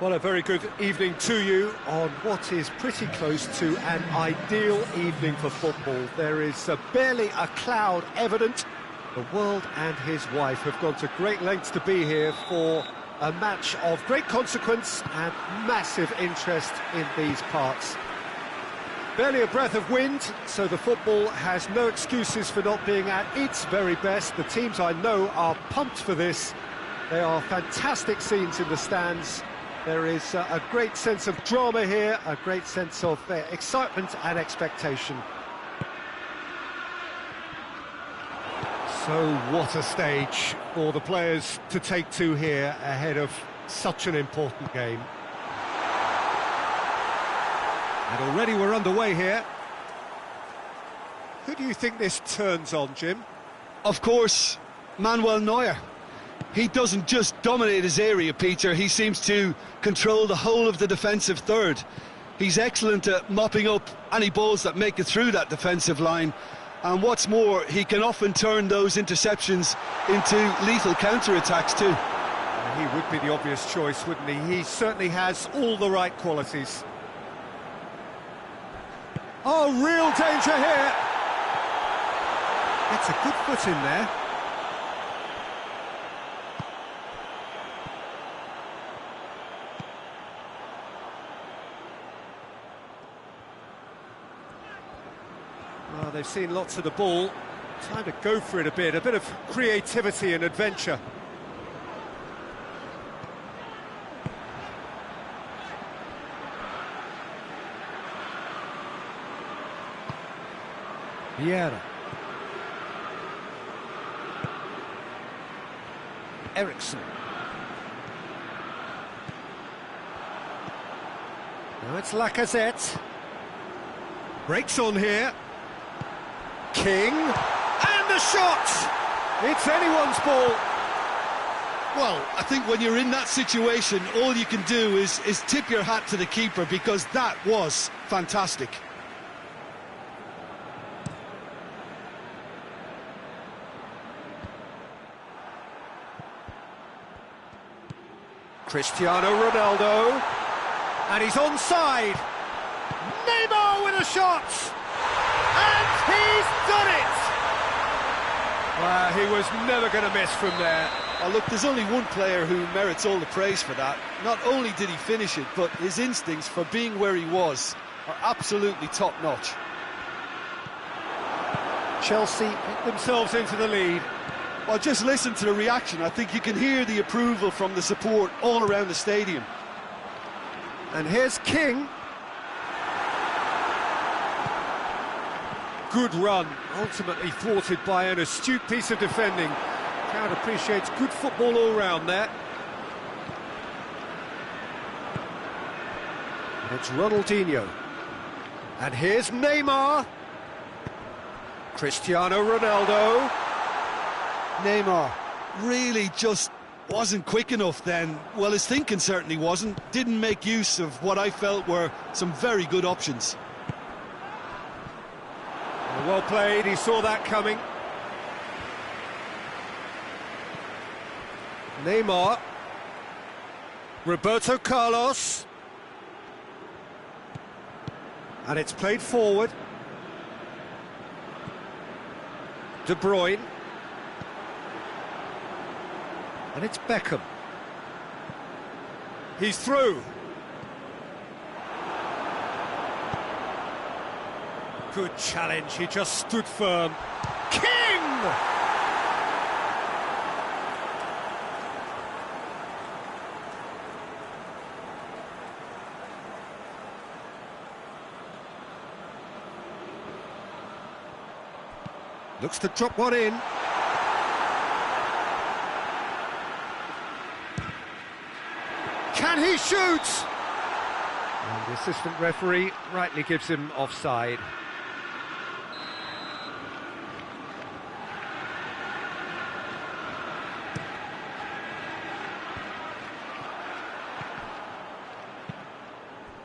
Well, a very good evening to you on what is pretty close to an ideal evening for football. There is barely a cloud evident. The world and his wife have gone to great lengths to be here for a match of great consequence and massive interest in these parts. Barely a breath of wind, so the football has no excuses for not being at its very best. The teams I know are pumped for this. They are fantastic scenes in the stands. There is a great sense of drama here, a great sense of excitement and expectation. So what a stage for the players to take to here ahead of such an important game. And already we're underway here. Who do you think this turns on, Jim? Of course, Manuel Neuer. He doesn't just dominate his area, Peter, he seems to control the whole of the defensive third. He's excellent at mopping up any balls that make it through that defensive line, and what's more, he can often turn those interceptions into lethal counter-attacks too. He would be the obvious choice, wouldn't he? He certainly has all the right qualities. Oh, real danger here! It's a good foot in there. Well, they've seen lots of the ball. Time to go for it a bit of creativity and adventure. Vieira. Eriksson. Now it's Lacazette. Breaks on here. King, and the shot! It's anyone's ball. Well, I think when you're in that situation, all you can do is tip your hat to the keeper, because that was fantastic. Cristiano Ronaldo, and he's onside. Neymar with a shot! And he's done it! Well, he was never going to miss from there. Oh, look, there's only one player who merits all the praise for that. Not only did he finish it, but his instincts for being where he was are absolutely top-notch. Chelsea get themselves into the lead. Well, just listen to the reaction. I think you can hear the approval from the support all around the stadium. And here's King. Good run, ultimately thwarted by an astute piece of defending. Crowd appreciates good football all round there. And it's Ronaldinho. And here's Neymar. Cristiano Ronaldo. Neymar really just wasn't quick enough then. Well, his thinking certainly wasn't. Didn't make use of what I felt were some very good options. Well played, he saw that coming. Neymar. Roberto Carlos. And it's played forward. De Bruyne. And it's Beckham. He's through. Good challenge, he just stood firm. King! Looks to drop one in. Can he shoot? And the assistant referee rightly gives him offside.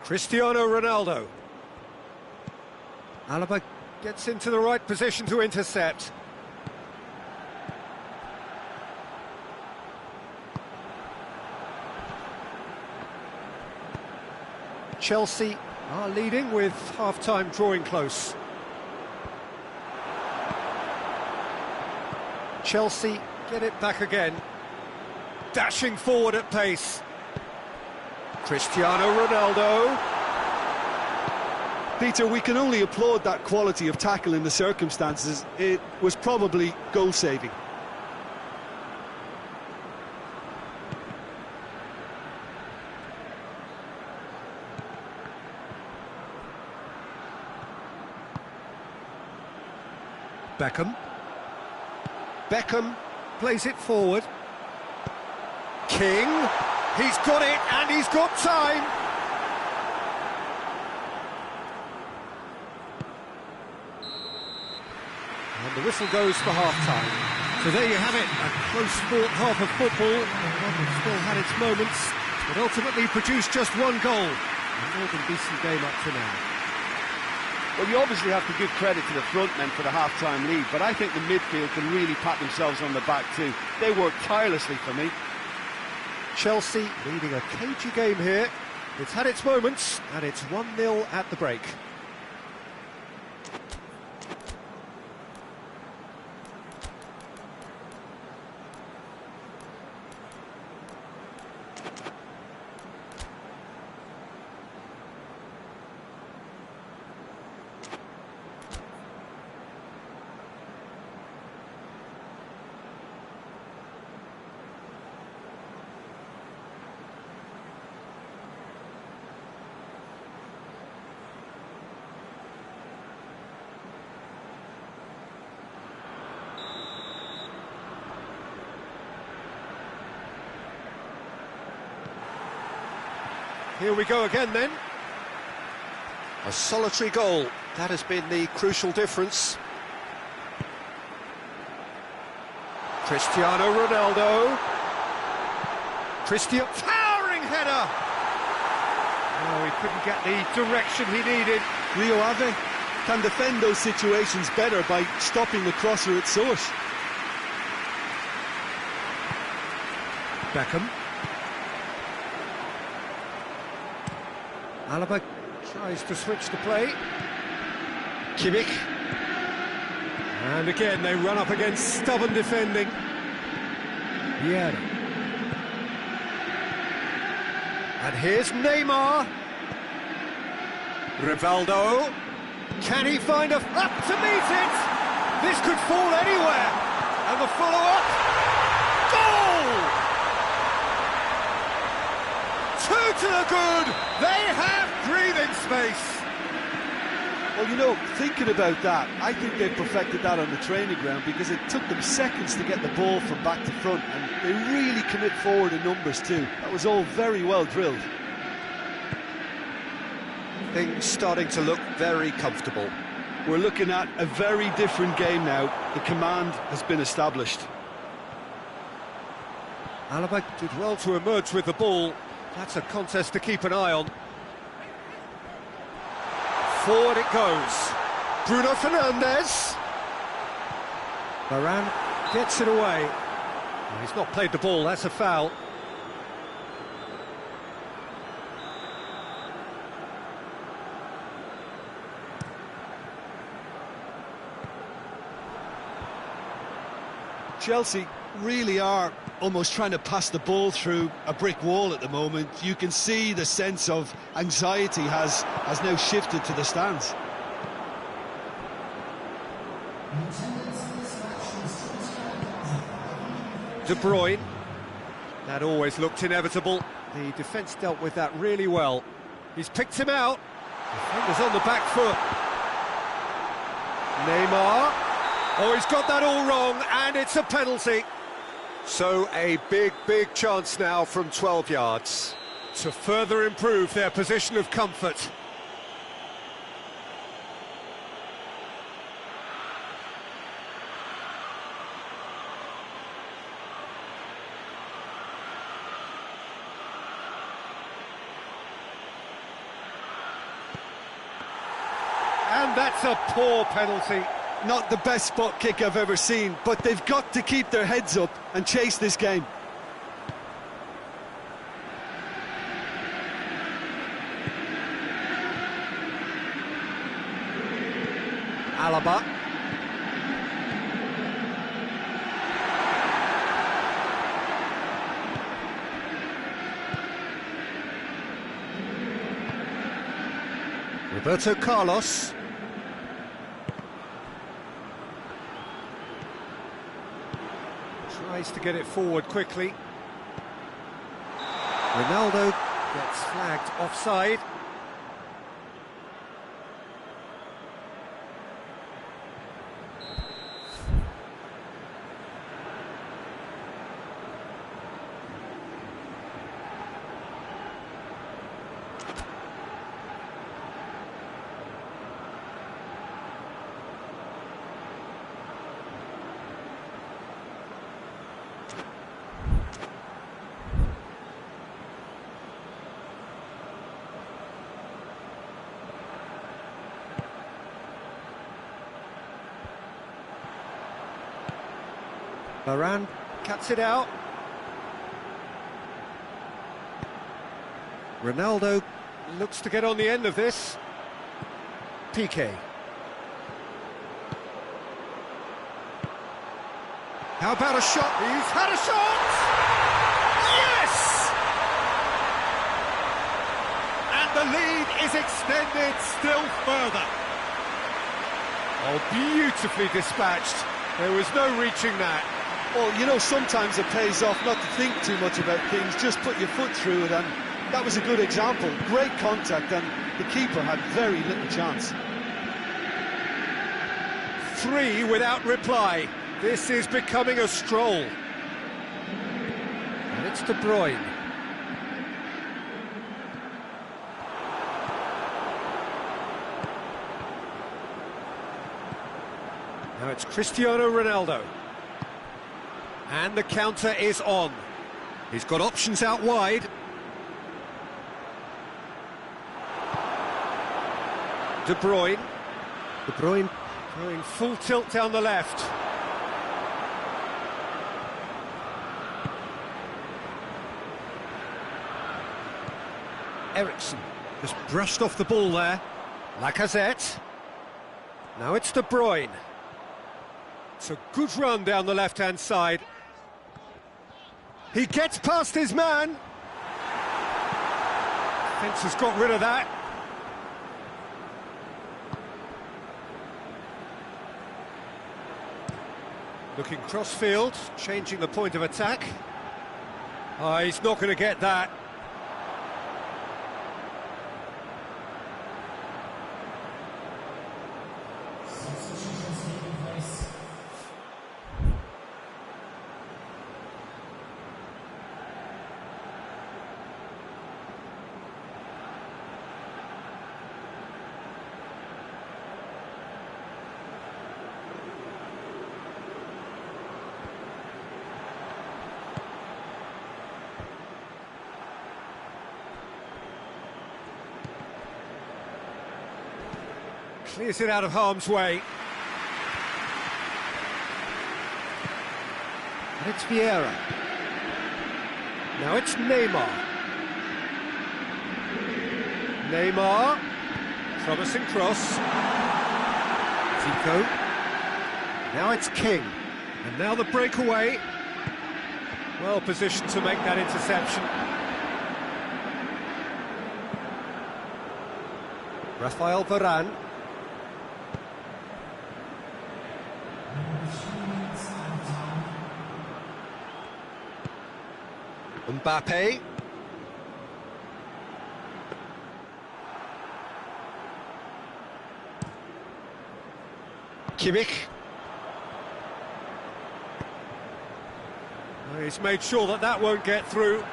Cristiano Ronaldo. Alaba gets into the right position to intercept. Chelsea are leading with half-time drawing close. Chelsea get it back again. Dashing forward at pace. Cristiano Ronaldo. Peter, we can only applaud that quality of tackle in the circumstances. It was probably goal-saving. Beckham plays it forward. King, he's got it and he's got time. And the whistle goes for half-time. So there you have it, a close-fought half of football. London still had its moments, but ultimately produced just one goal. A more than decent game up to now. Well, you obviously have to give credit to the front men for the half-time lead, but I think the midfield can really pat themselves on the back too. They worked tirelessly for me. Chelsea leading a cagey game here. It's had its moments, and it's 1-0 at the break. Here we go again then. A solitary goal. That has been the crucial difference. Cristiano Ronaldo. Towering header! Oh, he couldn't get the direction he needed. Rio Ave can defend those situations better by stopping the crosser at source. Beckham. Alaba tries to switch the play. Kimmich. And again they run up against stubborn defending. Vieira. And here's Neymar. Rivaldo. Can he find up to meet it? This could fall anywhere. And the follow-up. Goal! 2 to the good. They have breathing space. Well, you know, thinking about that, I think they perfected that on the training ground because it took them seconds to get the ball from back to front, and they really commit forward in numbers too. That was all very well drilled. Things starting to look very comfortable. We're looking at a very different game now. The command has been established. Alaba did well to emerge with the ball. That's a contest to keep an eye on. Forward it goes. Bruno Fernandes. Varane gets it away. Well, he's not played the ball, that's a foul. Chelsea really are almost trying to pass the ball through a brick wall at the moment. You can see the sense of anxiety has now shifted to the stands. De Bruyne. That always looked inevitable. The defence dealt with that really well. He's picked him out. Defender's on the back foot. Neymar. Oh, he's got that all wrong, and it's a penalty. So a big chance now from 12 yards to further improve their position of comfort. And that's a poor penalty. Not the best spot kick I've ever seen, but they've got to keep their heads up and chase this game. Alaba. Roberto Carlos. Tries to get it forward quickly. Ronaldo gets flagged offside. Varane cuts it out. Ronaldo looks to get on the end of this. Piqué. How about a shot? He's had a shot! Yes! And the lead is extended still further. Oh, beautifully dispatched. There was no reaching that. Well, you know, sometimes it pays off not to think too much about things, just put your foot through it, and that was a good example. Great contact, and the keeper had very little chance. 3 without reply. This is becoming a stroll. And it's De Bruyne. Now it's Cristiano Ronaldo. And the counter is on. He's got options out wide. De Bruyne. De Bruyne going full tilt down the left. Eriksen just brushed off the ball there. Lacazette. Now it's De Bruyne. It's a good run down the left-hand side. He gets past his man. Defence has got rid of that. Looking cross-field, changing the point of attack. Oh, he's not going to get that. Clears it out of harm's way. And it's Vieira. Now it's Neymar. Neymar. Promising cross. Zico. Now it's King. And now the breakaway. Well positioned to make that interception. Rafael Varane. Mbappe. Kimmich. He's made sure that that won't get through.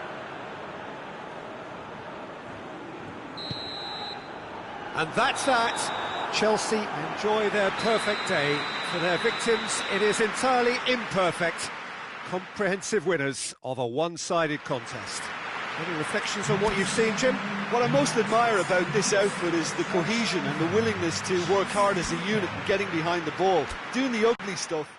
And that's that. Chelsea enjoy their perfect day. For their victims, it is entirely imperfect. Comprehensive winners of a one-sided contest. Any reflections on what you've seen, Jim? What I most admire about this outfit is the cohesion and the willingness to work hard as a unit and getting behind the ball, doing the ugly stuff.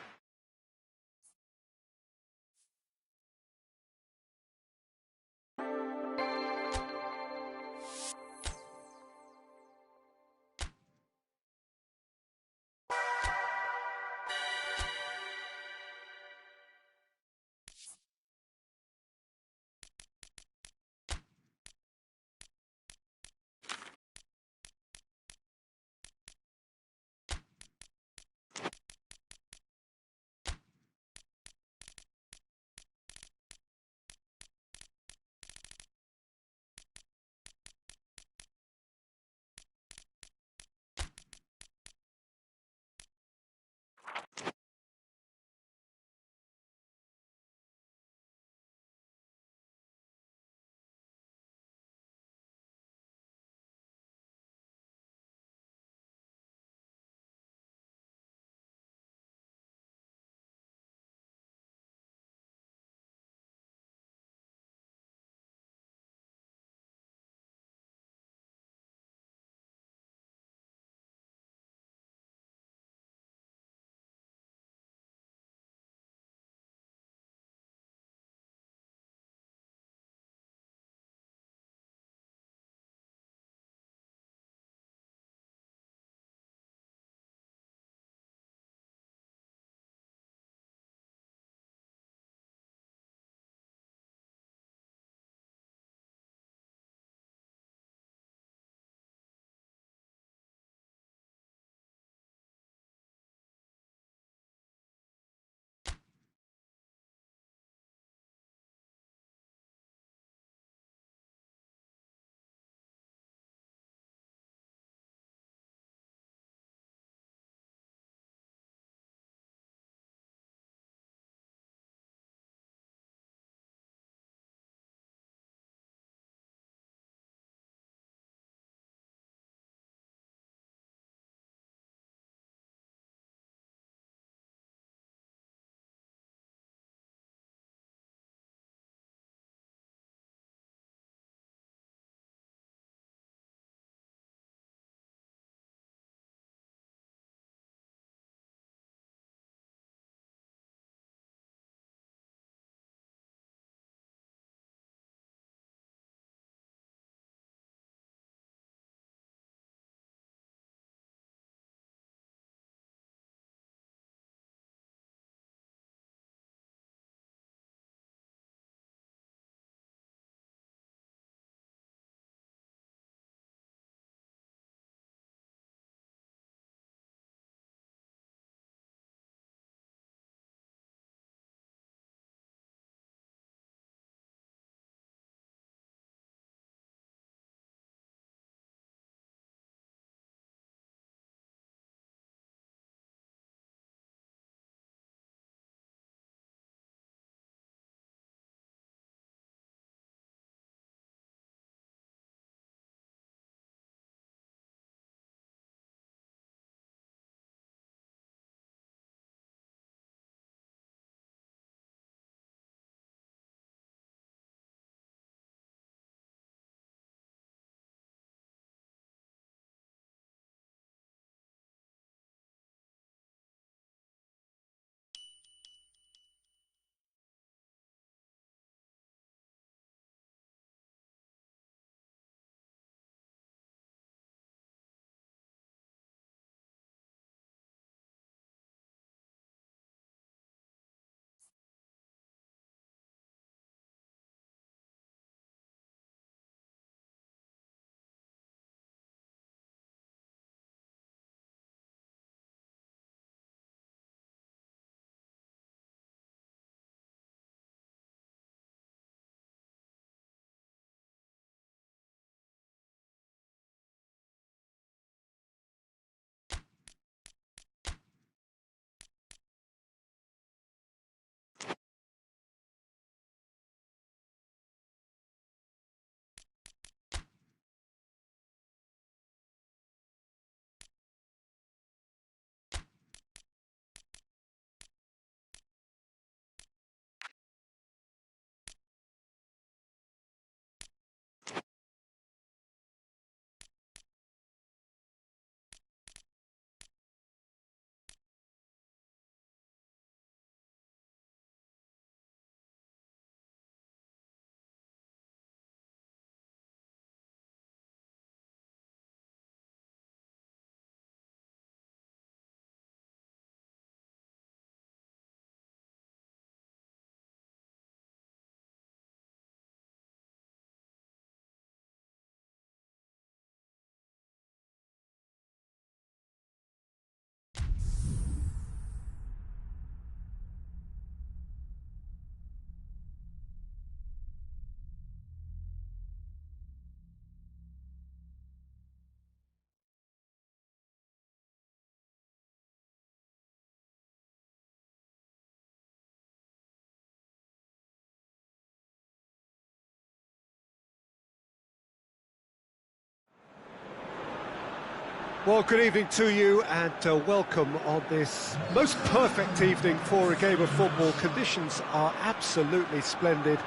Well, good evening to you and welcome on this most perfect evening for a game of football. Conditions are absolutely splendid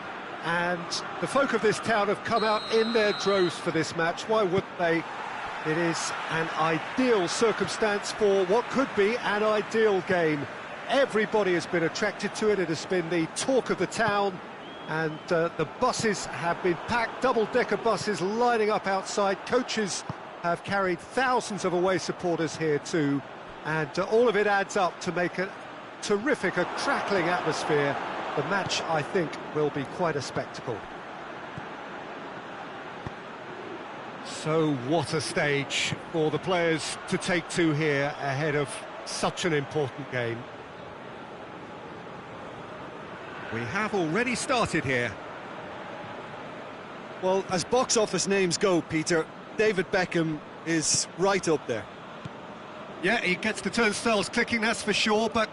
and the folk of this town have come out in their droves for this match. Why wouldn't they? It is an ideal circumstance for what could be an ideal game. Everybody has been attracted to it. It has been the talk of the town, and the buses have been packed, double-decker buses lining up outside. Coaches have carried thousands of away supporters here too, and all of it adds up to make a terrific, a crackling atmosphere. The match, I think, will be quite a spectacle. So what a stage for the players to take to here ahead of such an important game. We have already started here. Well, as box office names go, Peter, David Beckham is right up there. Yeah, he gets the turnstiles clicking, that's for sure, but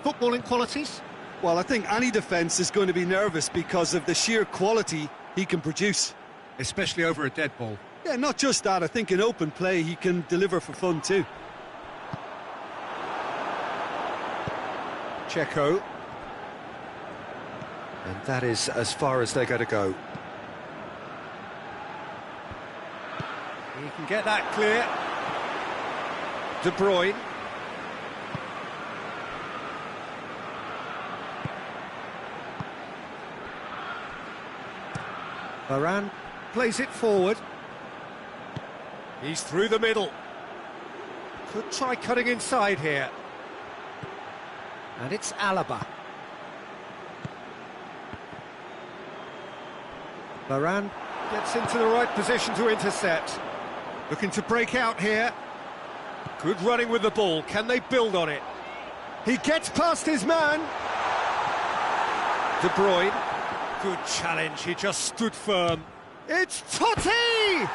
footballing qualities? Well, I think any defence is going to be nervous because of the sheer quality he can produce. Especially over a dead ball. Yeah, not just that, I think in open play he can deliver for fun too. Checo. And that is as far as they're going to go. He can get that clear. De Bruyne. Varane plays it forward. He's through the middle. Could try cutting inside here. And it's Alaba. Varane gets into the right position to intercept. Looking to break out here. Good running with the ball. Can they build on it? He gets past his man. De Bruyne. Good challenge. He just stood firm. It's Totti!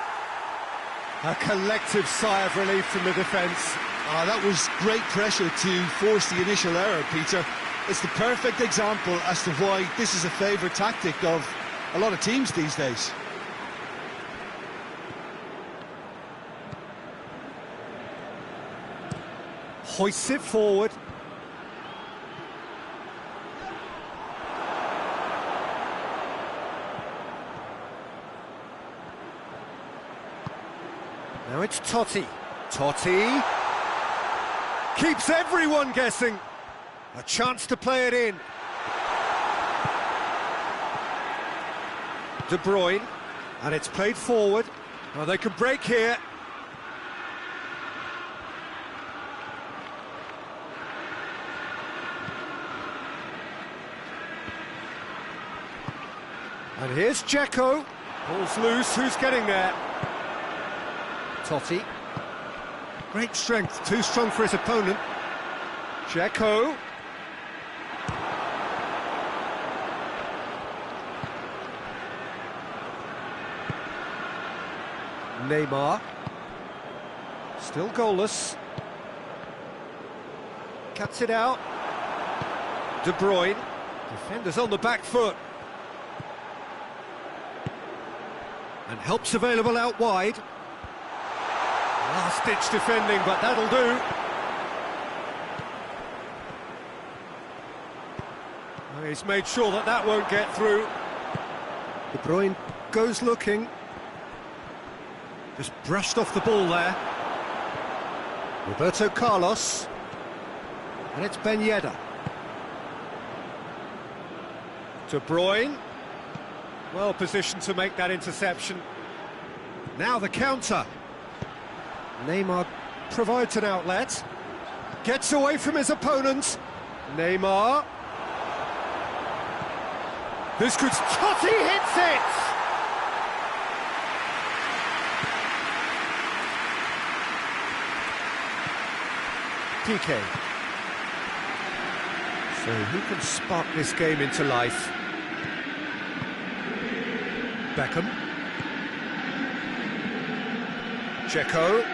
A collective sigh of relief from the defence. That was great pressure to force the initial error, Peter. It's the perfect example as to why this is a favourite tactic of a lot of teams these days. Hoists it forward. Now it's Totti. Totti keeps everyone guessing. A chance to play it in. De Bruyne, and it's played forward. Well, they can break here. And here's Dzeko. Ball's loose, who's getting there? Totti. Great strength, too strong for his opponent. Dzeko. Neymar. Still goalless. Cuts it out. De Bruyne. Defenders on the back foot. And help's available out wide. Last-ditch defending, but that'll do. Well, he's made sure that that won't get through. De Bruyne goes looking. Just brushed off the ball there. Roberto Carlos. And it's Ben Yedder. De Bruyne. Well positioned to make that interception. Now the counter. Neymar provides an outlet. Gets away from his opponent. Neymar. This could... Totti hits it! PK. So who can spark this game into life? Beckham. Dzeko.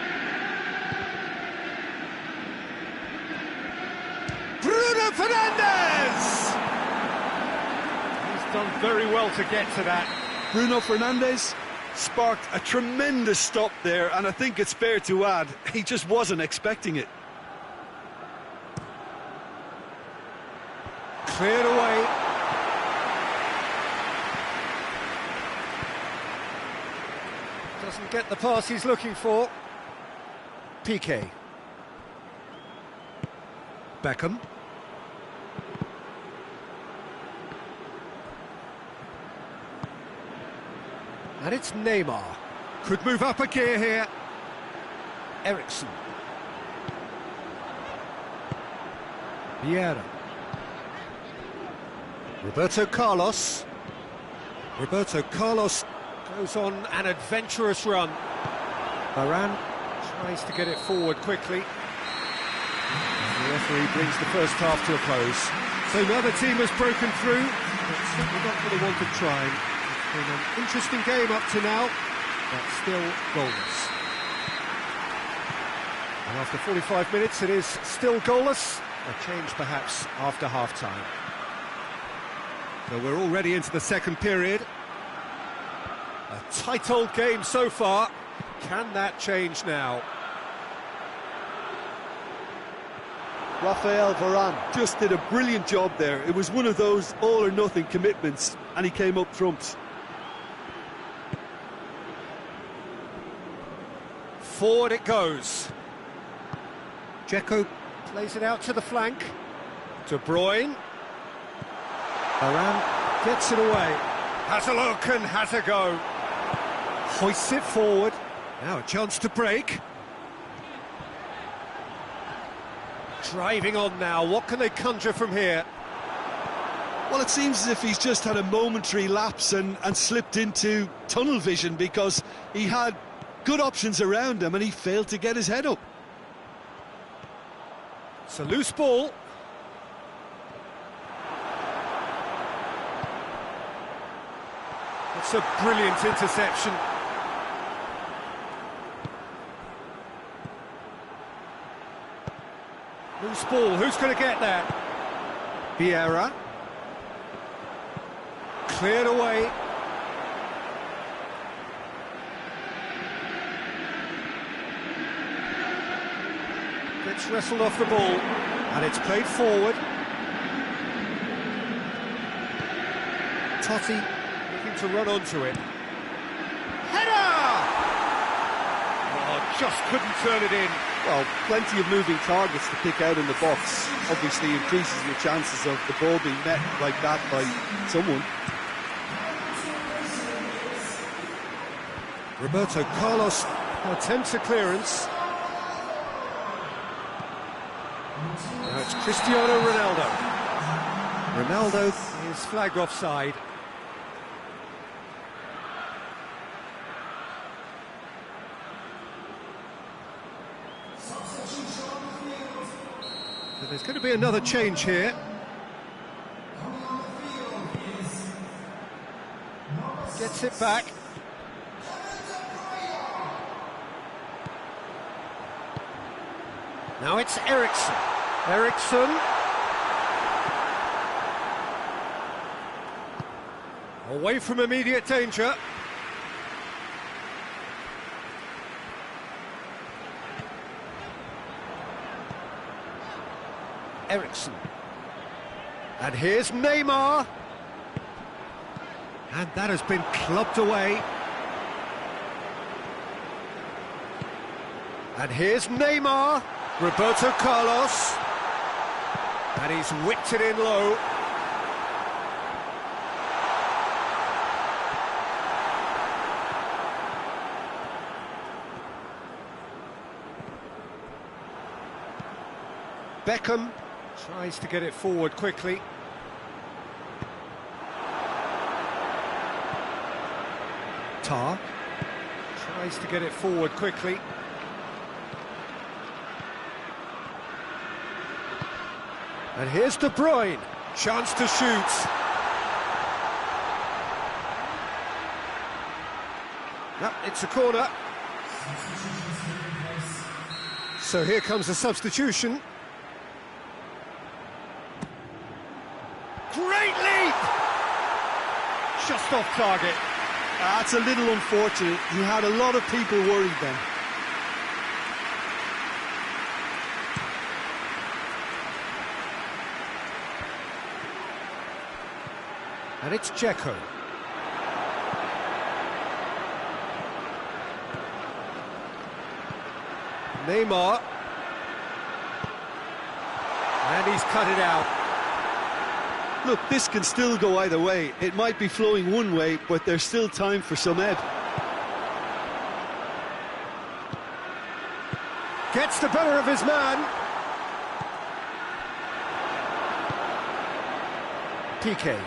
Bruno Fernandes! He's done very well to get to that. Bruno Fernandes, Sparked a tremendous stop there, and I think it's fair to add, he just wasn't expecting it. Cleared away. Doesn't get the pass he's looking for. Piqué. Beckham. And it's Neymar. Could move up a gear here. Eriksen. Vieira. Roberto Carlos. Roberto Carlos goes on an adventurous run. Varane tries to get it forward quickly. The referee brings the first half to a close. So now the team has broken through, but certainly not for the want of trying. It's been an interesting game up to now, but still goalless. And after 45 minutes, it is still goalless. A change perhaps after half-time. So we're already into the second period. A tight old game so far. Can that change now? Rafael Varane just did a brilliant job there. It was one of those all-or-nothing commitments, and he came up trumps. Forward it goes. Dzeko plays it out to the flank. De Bruyne. Varane gets it away. Has a look and has a go. Hoists it forward. Now a chance to break. Driving on now. What can they conjure from here? Well, it seems as if he's just had a momentary lapse and slipped into tunnel vision, because he had good options around him and he failed to get his head up. It's a loose ball. It's a brilliant interception. Loose ball, who's going to get that? Vieira. Cleared away. Gets wrestled off the ball, and it's played forward. Totti looking to run onto it. Header! Oh, just couldn't turn it in. Well, plenty of moving targets to pick out in the box. Obviously increases your chances of the ball being met like that by someone. Roberto Carlos attempts a clearance. Now it's Cristiano Ronaldo. Ronaldo is flagged offside. So there's going to be another change here. Gets it back. Now it's Eriksen. Eriksen. Away from immediate danger. Eriksen. And here's Neymar. And that has been clubbed away. And here's Neymar. Roberto Carlos. And he's whipped it in low. Beckham tries to get it forward quickly. Tar tries to get it forward quickly. And here's De Bruyne, chance to shoot. Yep, it's a corner. So here comes a substitution. Great leap! Just off target. That's a little unfortunate. He had a lot of people worried then. And it's Dzeko. Neymar. And he's cut it out. Look, this can still go either way. It might be flowing one way, but there's still time for some ebb. Gets the better of his man. Piqué.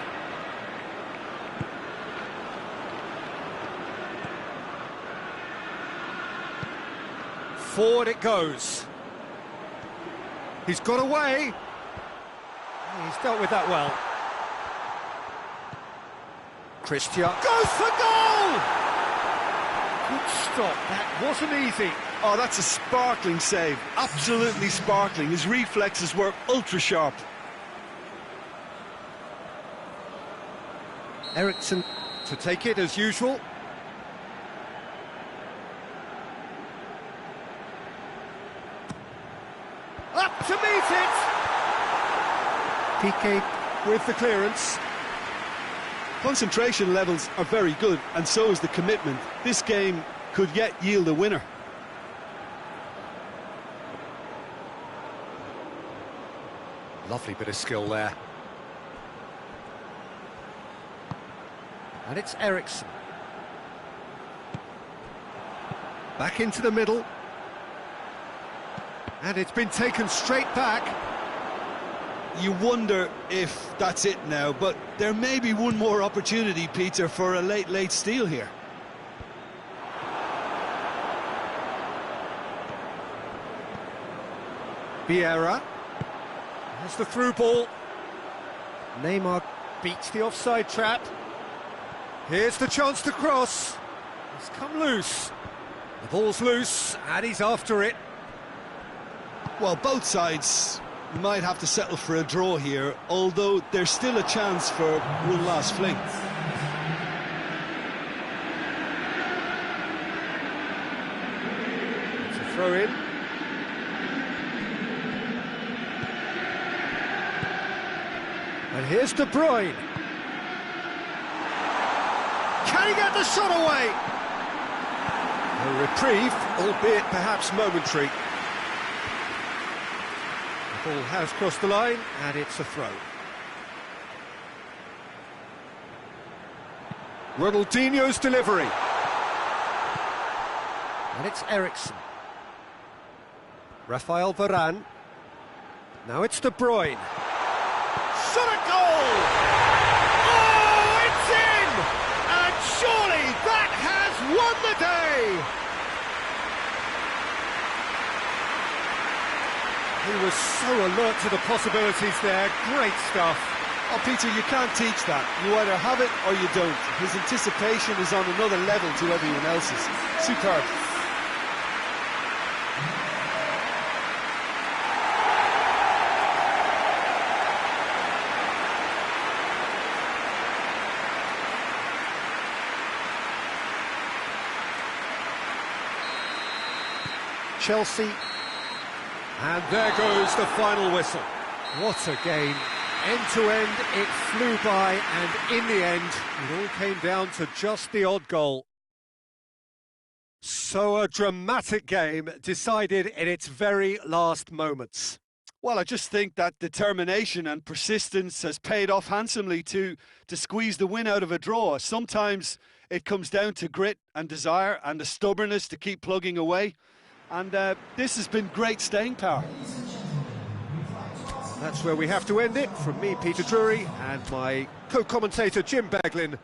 Forward it goes. He's got away. He's dealt with that well. Christian goes for goal! Good stop, that wasn't easy. Oh, that's a sparkling save. Absolutely sparkling. His reflexes were ultra sharp. Eriksen to take it as usual. Up to meet it! Piqué with the clearance. Concentration levels are very good, and so is the commitment. This game could yet yield a winner. Lovely bit of skill there. And it's Eriksen. Back into the middle. And it's been taken straight back. You wonder if that's it now, but there may be one more opportunity, Peter, for a late steal here. Vieira. There's the through ball. Neymar beats the offside trap. Here's the chance to cross. It's come loose. The ball's loose, and he's after it. Well, both sides might have to settle for a draw here, although there's still a chance for one last fling. It's a throw in. And here's De Bruyne. Can he get the shot away? A reprieve, albeit perhaps momentary. The ball has crossed the line, and it's a throw. Ronaldinho's delivery. And it's Eriksen. Rafael Varane. Now it's De Bruyne. Shot at goal! Oh, it's in! And surely that has won the day! He was so alert to the possibilities there. Great stuff. Oh, Peter, you can't teach that. You either have it or you don't. His anticipation is on another level to everyone else's. Superb. Chelsea. And there goes the final whistle. What a game. End to end, it flew by, and in the end, it all came down to just the odd goal. So a dramatic game decided in its very last moments. Well, I just think that determination and persistence has paid off handsomely to squeeze the win out of a draw. Sometimes it comes down to grit and desire and the stubbornness to keep plugging away. And this has been great staying power. That's where we have to end it. From me, Peter Drury, and my co-commentator, Jim Beglin.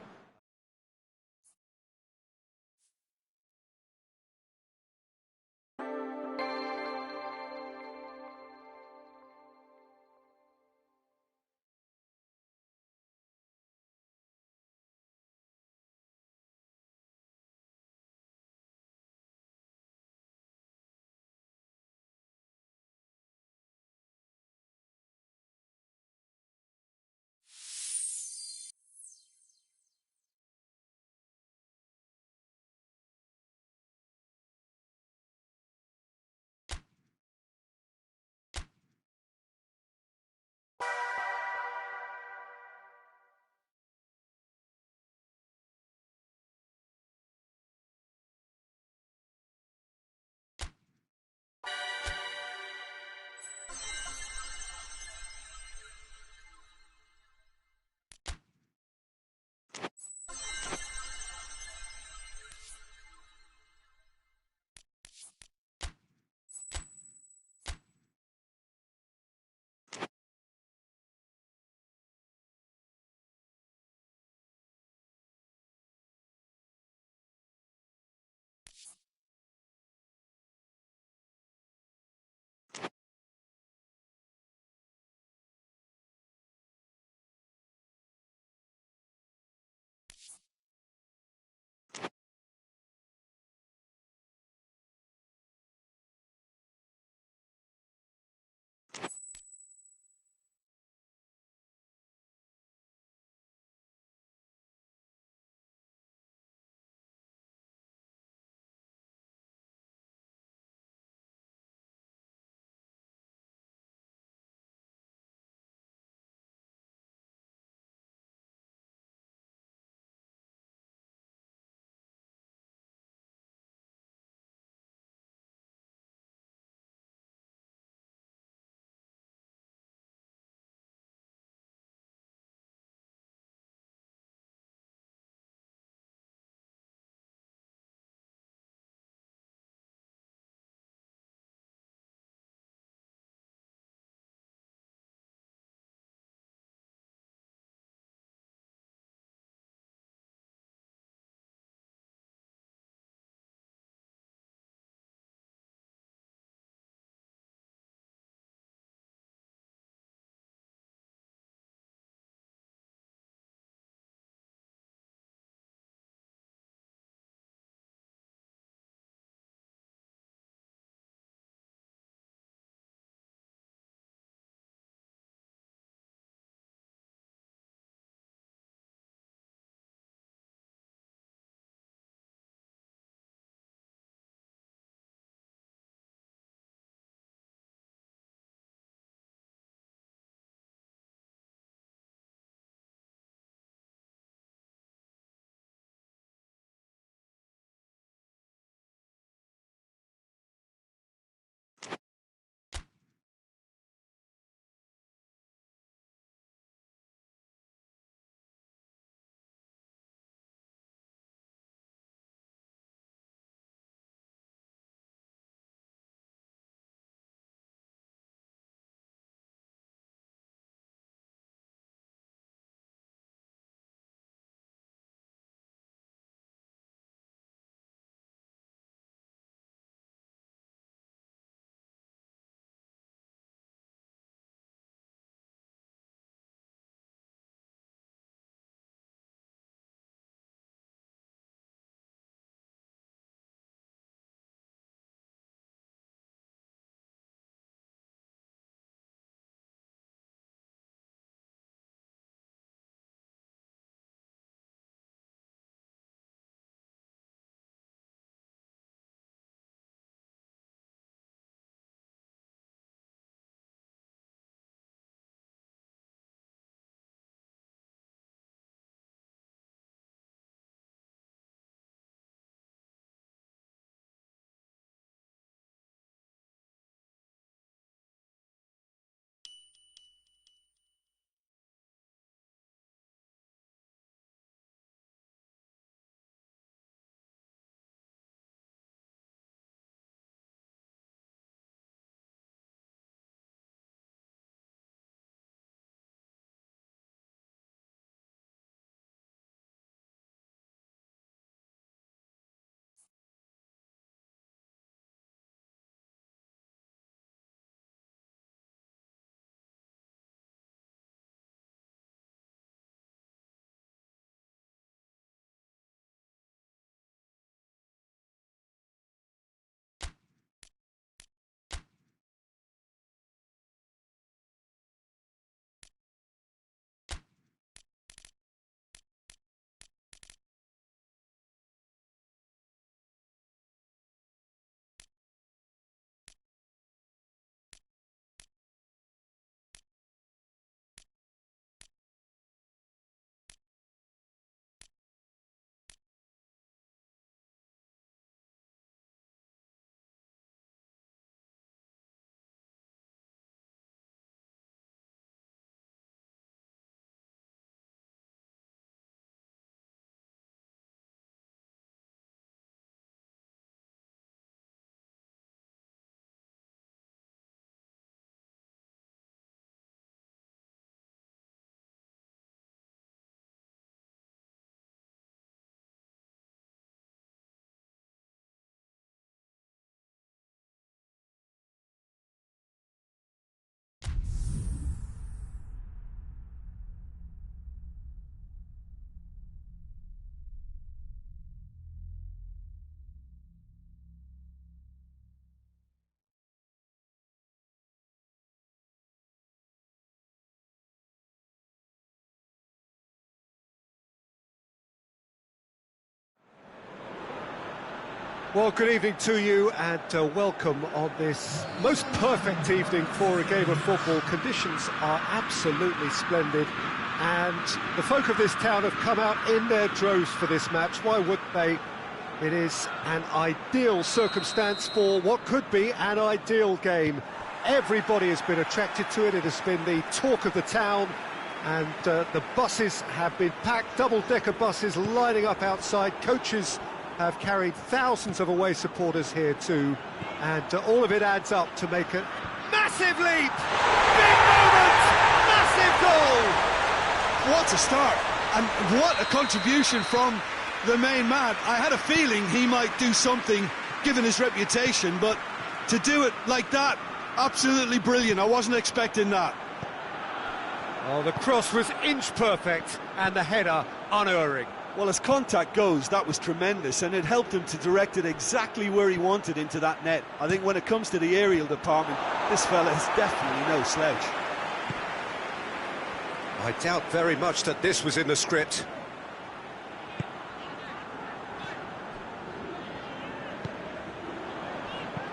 Well, good evening to you and welcome on this most perfect evening for a game of football. Conditions are absolutely splendid and the folk of this town have come out in their droves for this match. Why wouldn't they? It is an ideal circumstance for what could be an ideal game. Everybody has been attracted to it. It has been the talk of the town and the buses have been packed, double-decker buses lining up outside. Coaches have carried thousands of away supporters here too, and all of it adds up to make a massive leap! Big moment! Massive goal! What a start, and what a contribution from the main man. I had a feeling he might do something, given his reputation, but to do it like that, absolutely brilliant. I wasn't expecting that. Oh, the cross was inch perfect, and the header unerring. Well, as contact goes, that was tremendous, and it helped him to direct it exactly where he wanted into that net. I think when it comes to the aerial department, this fella is definitely no slouch. I doubt very much that this was in the script.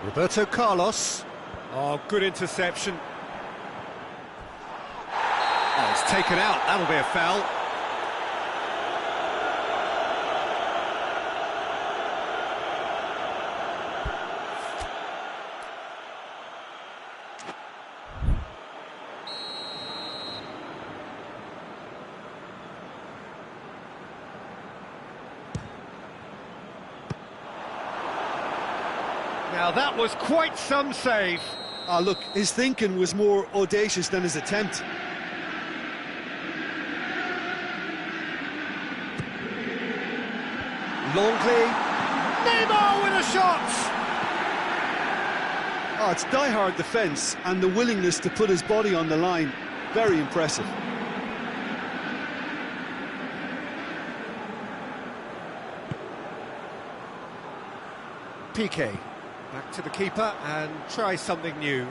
Roberto Carlos. Oh, good interception. Oh, it's taken out. That'll be a foul. Now that was quite some save. Ah, look, his thinking was more audacious than his attempt. Longley. Neymar with a shot! Oh, it's die-hard defence and the willingness to put his body on the line. Very impressive. Piqué. Back to the keeper and try something new.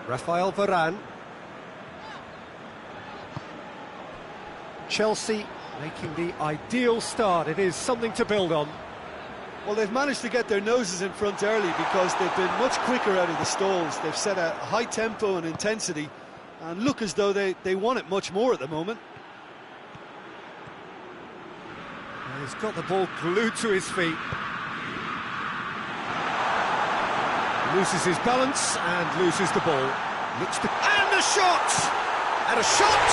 Rafael Varane. Chelsea making the ideal start. It is something to build on. Well, they've managed to get their noses in front early because they've been much quicker out of the stalls. They've set a high tempo and intensity and look as though they want it much more at the moment. He's got the ball glued to his feet. Loses his balance and loses the ball. Looks to... And the shot! And a shot!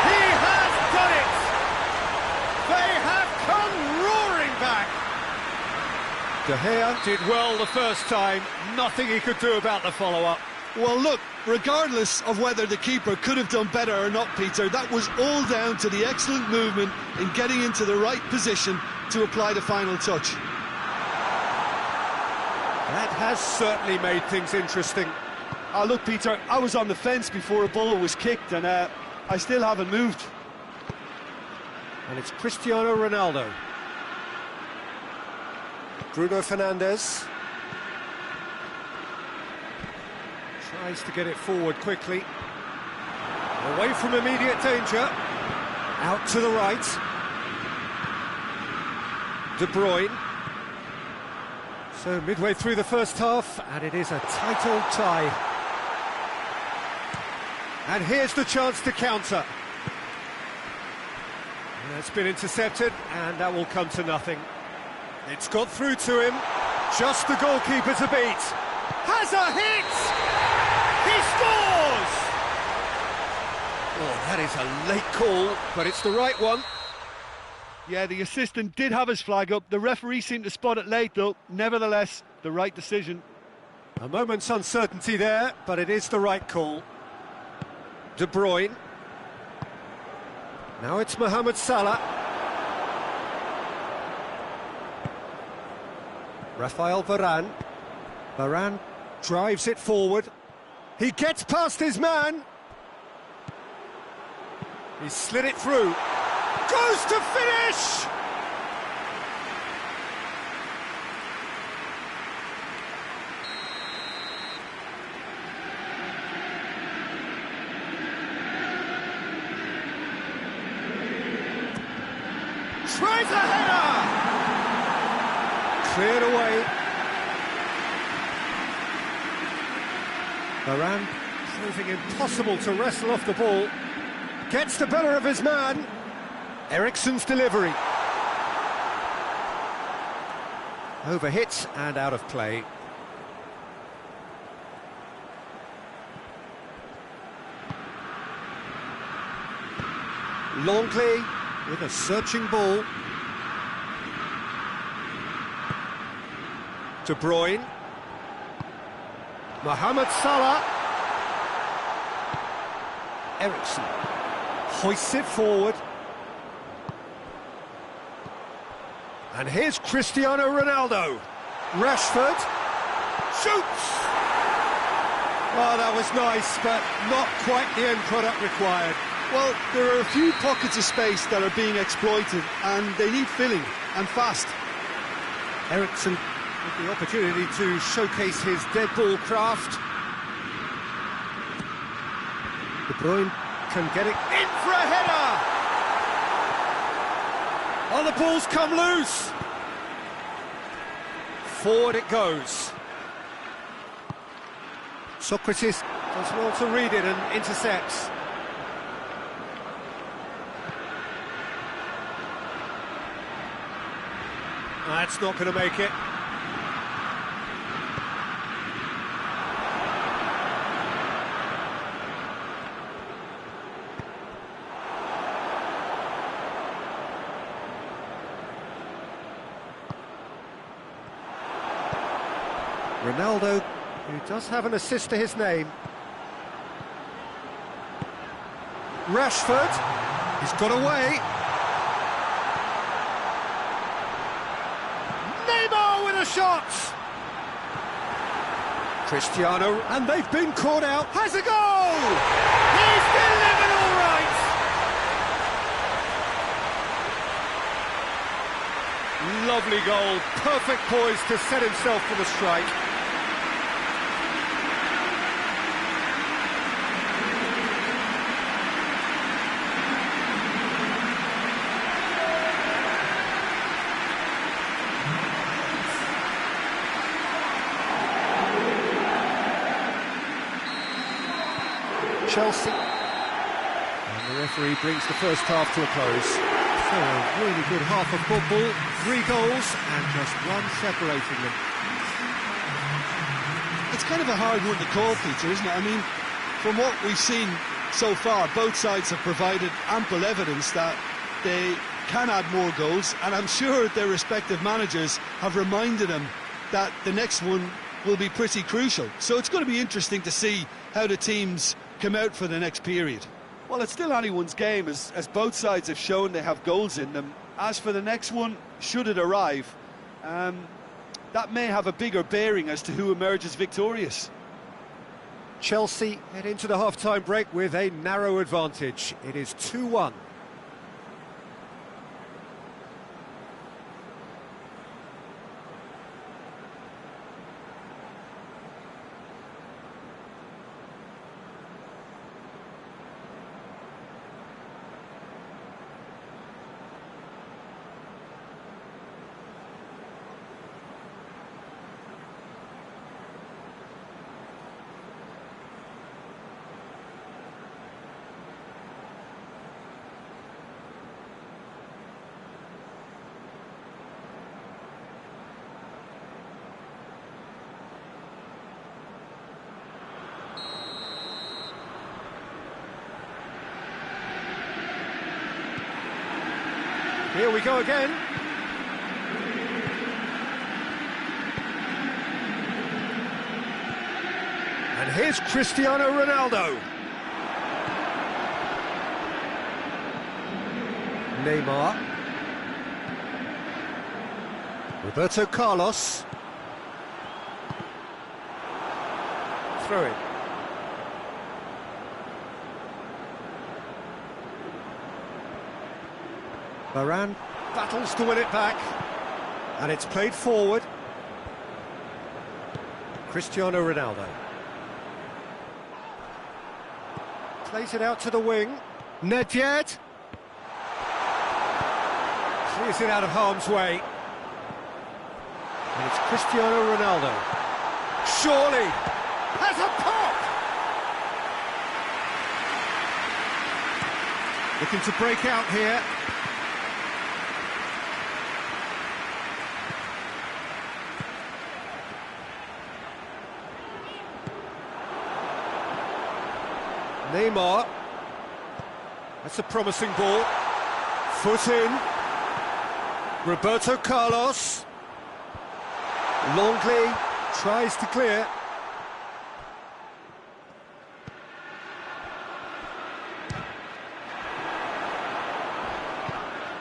He has done it! They have come roaring back! De Gea did well the first time. Nothing he could do about the follow-up. Well, look, regardless of whether the keeper could have done better or not, Peter, that was all down to the excellent movement in getting into the right position to apply the final touch. That has certainly made things interesting. Look, Peter, I was on the fence before a ball was kicked, and I still haven't moved. And it's Cristiano Ronaldo. Bruno Fernandes. Tries to get it forward quickly. Away from immediate danger. Out to the right. De Bruyne. So midway through the first half, and it is a tight old tie. And here's the chance to counter. And it's been intercepted, and that will come to nothing. It's got through to him. Just the goalkeeper to beat. Has a hit! He scores! Oh, that is a late call, but it's the right one. Yeah, the assistant did have his flag up. The referee seemed to spot it late, though. Nevertheless, the right decision. A moment's uncertainty there, but it is the right call. De Bruyne. Now it's Mohamed Salah. Rafael Varane. Varane drives it forward. He gets past his man. He slid it through. Goes to finish! Cleared away. Varane proving impossible to wrestle off the ball. Gets the better of his man. Eriksen's delivery. Overhit and out of play. Longley with a searching ball. De Bruyne. Mohamed Salah. Eriksen hoists it forward. And here's Cristiano Ronaldo. Rashford shoots! Oh, that was nice, but not quite the end product required. Well, there are a few pockets of space that are being exploited, and they need filling, and fast. Eriksen with the opportunity to showcase his dead ball craft. De Bruyne can get it in for a header! Oh, the ball's come loose! Forward it goes. Sokratis does well to read it and intercepts. That's not going to make it. Ronaldo, who does have an assist to his name. Rashford, he's got away. Neymar with a shot! Cristiano, and they've been caught out. Has a goal! He's delivered all right! Lovely goal, perfect poise to set himself for the strike. Chelsea, and the referee brings the first half to a close. So a really good half of football, 3 goals and just one separating them. It's kind of a hard one to call, Peter, isn't it? I mean, from what we've seen so far, both sides have provided ample evidence that they can add more goals, and I'm sure their respective managers have reminded them that the next one will be pretty crucial. So it's going to be interesting to see how the teams come out for the next period. Well, it's still anyone's game, as both sides have shown they have goals in them. As for the next one, should it arrive, that may have a bigger bearing as to who emerges victorious. Chelsea head into the half-time break with a narrow advantage. It is 2-1. Here we go again. And here's Cristiano Ronaldo. Neymar. Roberto Carlos. Throw it. Varane battles to win it back, and it's played forward. Cristiano Ronaldo plays it out to the wing. Nedved clears it out of harm's way. And it's Cristiano Ronaldo. Surely has a pop! Looking to break out here. Neymar. That's a promising ball. Foot in. Roberto Carlos. Longley tries to clear.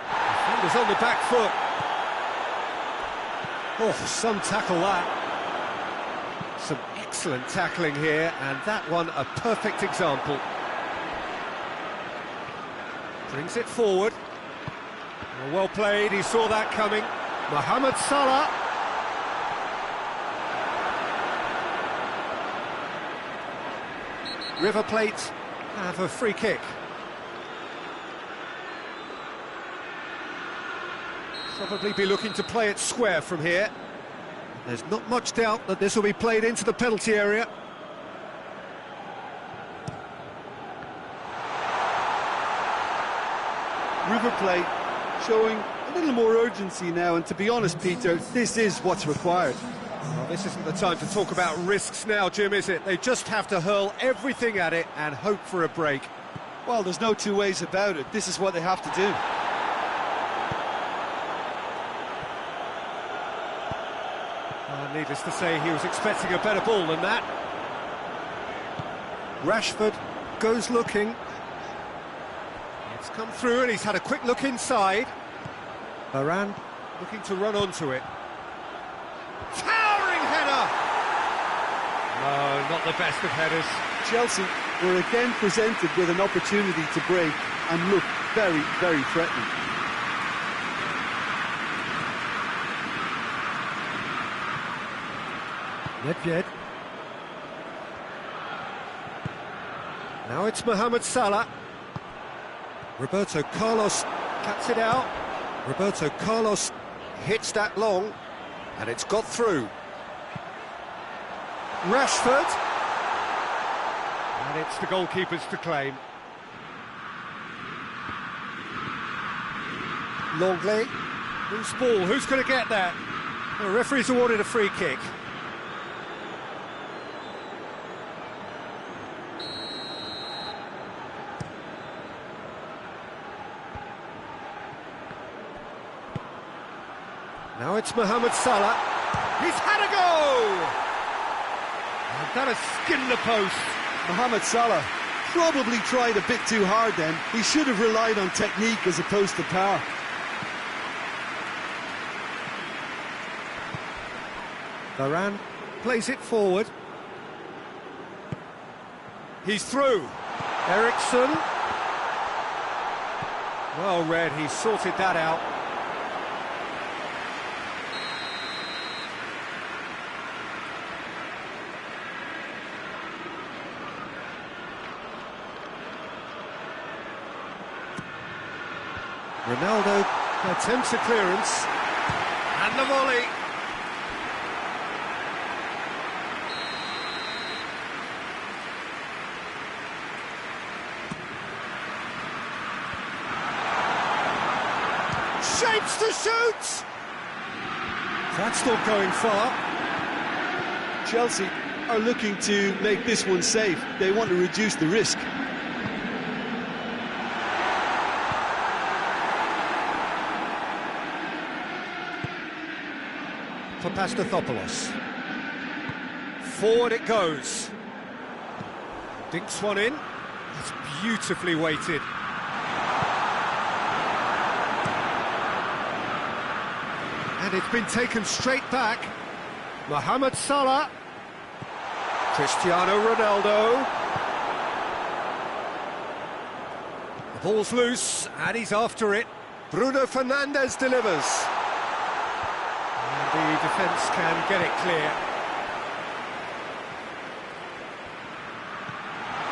Defender's on the back foot. Oh, some tackle that. Some excellent tackling here, and that one a perfect example. Brings it forward. Well played, he saw that coming. Mohamed Salah. River Plate have a free kick. Probably be looking to play it square from here. There's not much doubt that this will be played into the penalty area. River Plate showing a little more urgency now, and to be honest, Peter, this is what's required. Well, this isn't the time to talk about risks now, Jim, is it? They just have to hurl everything at it and hope for a break. Well, there's no two ways about it. This is what they have to do. Needless to say, he was expecting a better ball than that. Rashford goes looking. It's come through and he's had a quick look inside. Varane looking to run onto it. Towering header! No, not the best of headers. Chelsea were again presented with an opportunity to break and look very, very threatening. Nedved. Now it's Mohamed Salah. Roberto Carlos cuts it out. Roberto Carlos hits that long, and it's got through. Rashford. And it's the goalkeepers to claim. Longley. Loose ball, who's going to get that? The referee's awarded a free kick. Now it's Mohamed Salah. He's had a go! And that has skinned the post. Mohamed Salah probably tried a bit too hard then. He should have relied on technique as opposed to power. Varane plays it forward. He's through. Eriksen. Well read, he sorted that out. Ronaldo attempts a clearance, and the volley. Shapes to shoot! That's not going far. Chelsea are looking to make this one safe. They want to reduce the risk. For Pastathopoulos. Forward it goes. Dinks one in. It's beautifully weighted. And it's been taken straight back. Mohamed Salah. Cristiano Ronaldo. The ball's loose, and he's after it. Bruno Fernandes delivers. The defence can get it clear.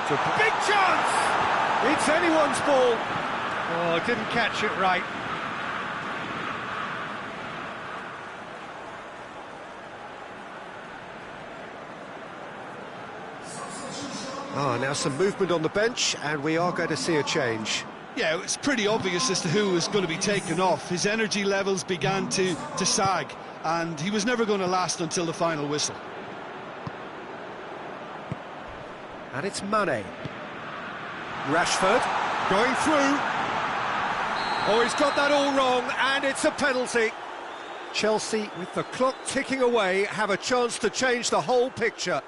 It's a big chance! It's anyone's ball. Oh, didn't catch it right. Now some movement on the bench, and we are going to see a change. Yeah, it's pretty obvious as to who was going to be taken off. His energy levels began to sag, and he was never going to last until the final whistle. And it's Mane. Rashford going through. Oh, he's got that all wrong, and it's a penalty. Chelsea, with the clock ticking away, have a chance to change the whole picture.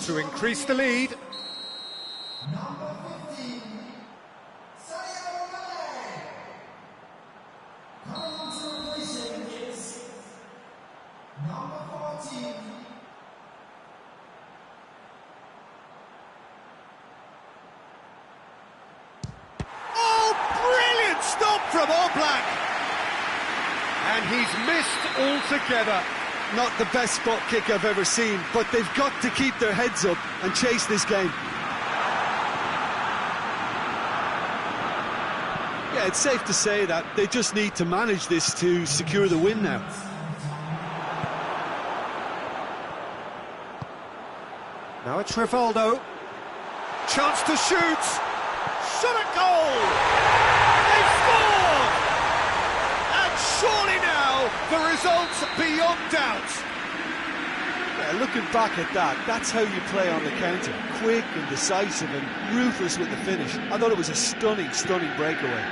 To increase the lead. Oh, brilliant stop from Oblak! And he's missed altogether. Not the best spot kick I've ever seen, but they've got to keep their heads up and chase this game. Yeah, it's safe to say that they just need to manage this to secure the win now. Now it's Rivaldo. Chance to shoot. Shot at goal! They've scored! And surely now, the result's beyond doubt. Yeah, looking back at that, that's how you play on the counter. Quick and decisive and ruthless with the finish. I thought it was a stunning, stunning breakaway.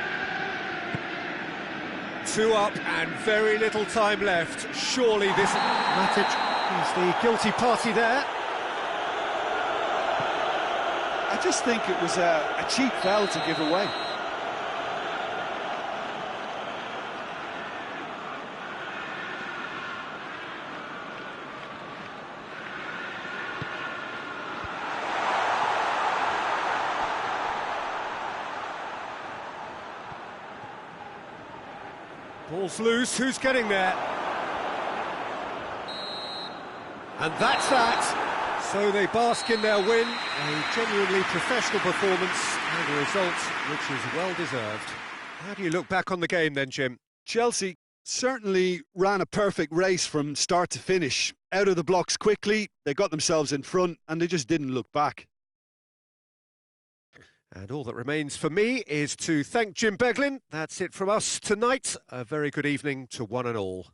2 up and very little time left. Surely this... Matic is the guilty party there. I just think it was a cheap foul to give away. Ball's loose, who's getting there? And that's that. So they bask in their win, a genuinely professional performance and a result which is well deserved. How do you look back on the game then, Jim? Chelsea certainly ran a perfect race from start to finish. Out of the blocks quickly, they got themselves in front and they just didn't look back. And all that remains for me is to thank Jim Beglin. That's it from us tonight. A very good evening to one and all.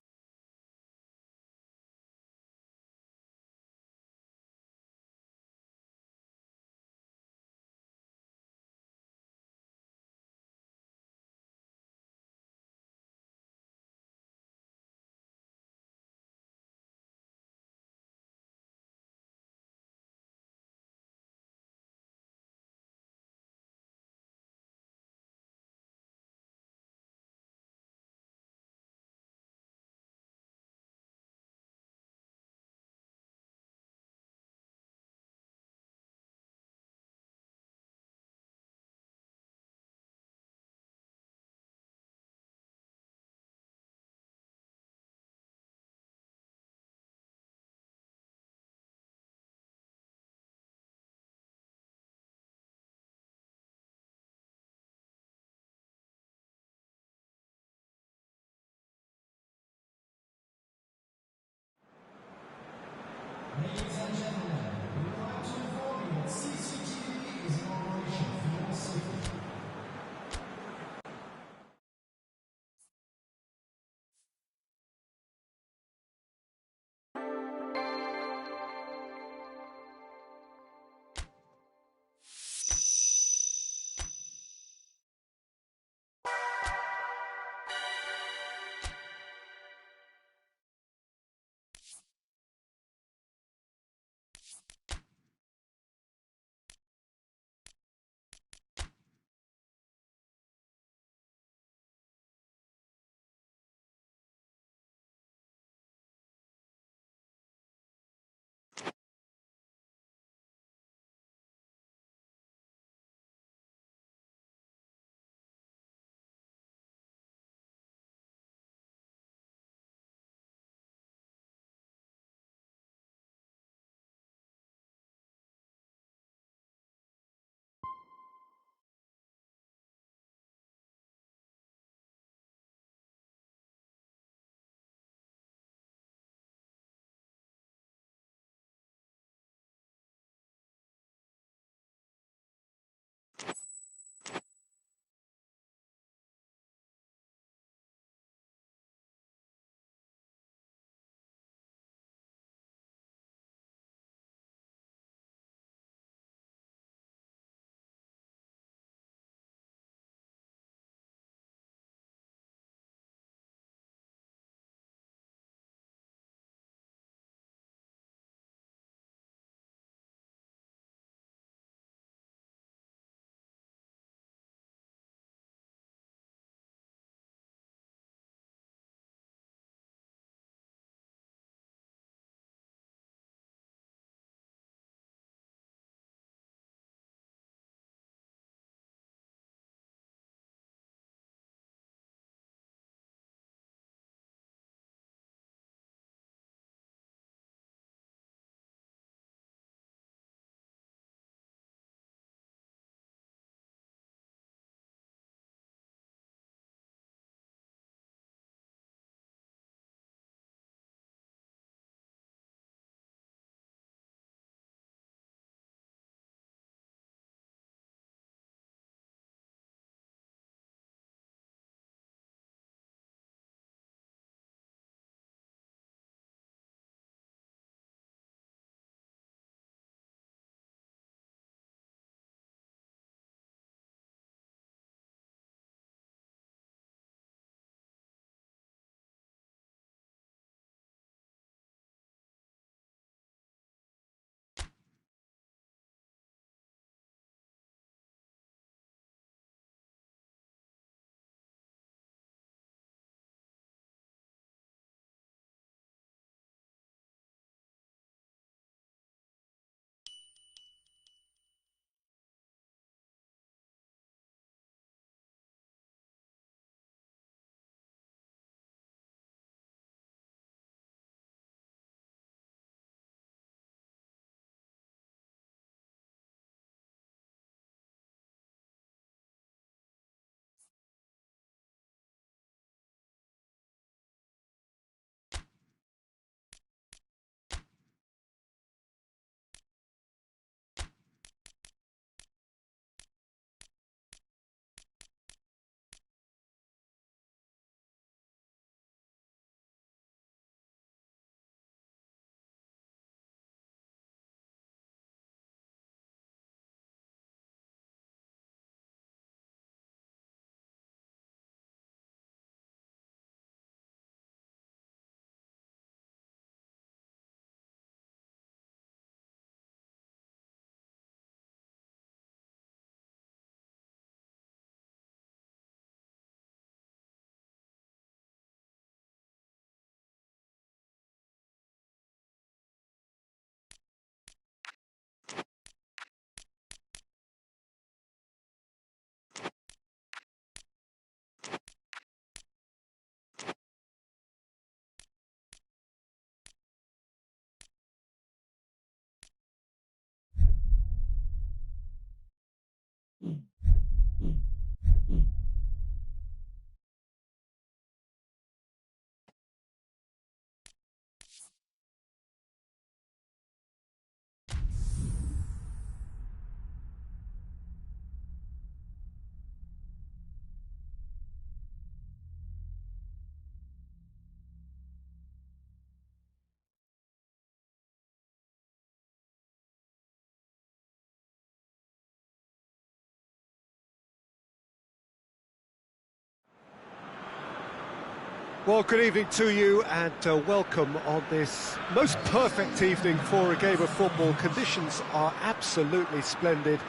Well, good evening to you and welcome on this most perfect evening for a game of football. Conditions are absolutely splendid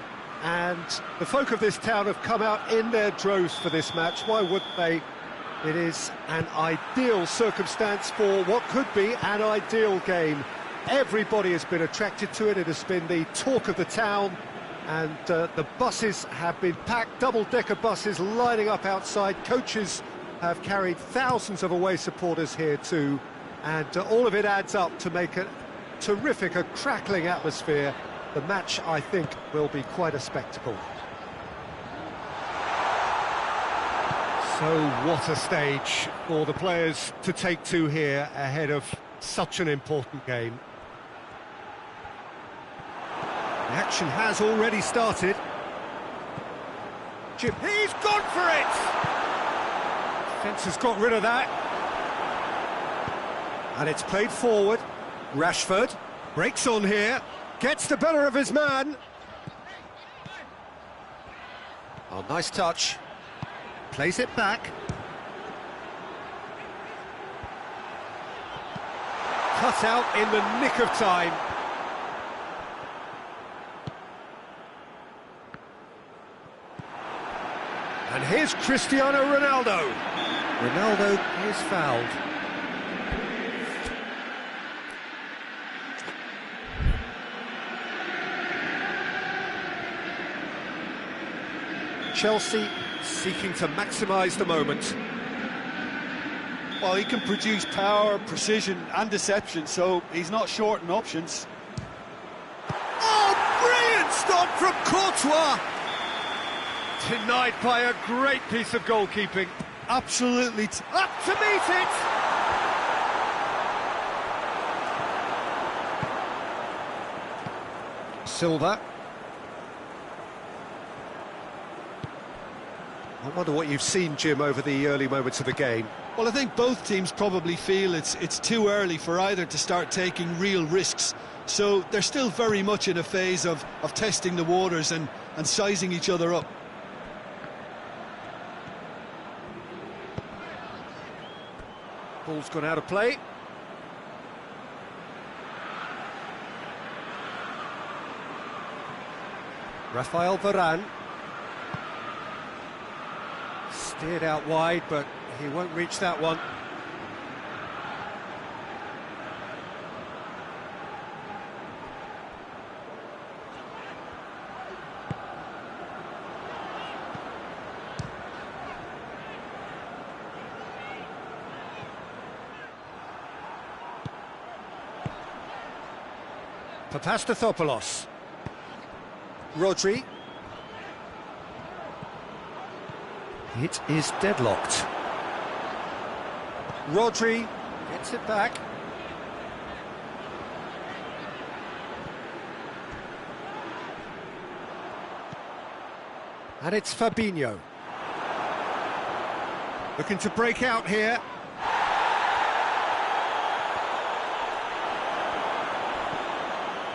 and the folk of this town have come out in their droves for this match. Why wouldn't they? It is an ideal circumstance for what could be an ideal game. Everybody has been attracted to it. It has been the talk of the town, and the buses have been packed, double-decker buses lining up outside. Coaches have carried thousands of away supporters here too, and all of it adds up to make a terrific, a crackling atmosphere. The match, I think, will be quite a spectacle. So what a stage for the players to take to here ahead of such an important game. The action has already started. Jim, he's gone for it! Defence has got rid of that. And it's played forward. Rashford breaks on here, gets the better of his man. Oh, nice touch. Plays it back. Cut out in the nick of time. And here's Cristiano Ronaldo. Ronaldo is fouled. Chelsea seeking to maximise the moment. Well, he can produce power, precision and deception, so he's not short in options. Oh, brilliant stop from Courtois! Denied by a great piece of goalkeeping. Absolutely Up to meet it! Silva. I wonder what you've seen, Jim, over the early moments of the game. Well, I think both teams probably feel it's too early for either to start taking real risks. So they're still very much in a phase of testing the waters and sizing each other up. Ball's gone out of play. Rafael Varane. Steered out wide, but he won't reach that one. Papastathopoulos. Rodri. It is deadlocked. Rodri gets it back. And it's Fabinho. Looking to break out here.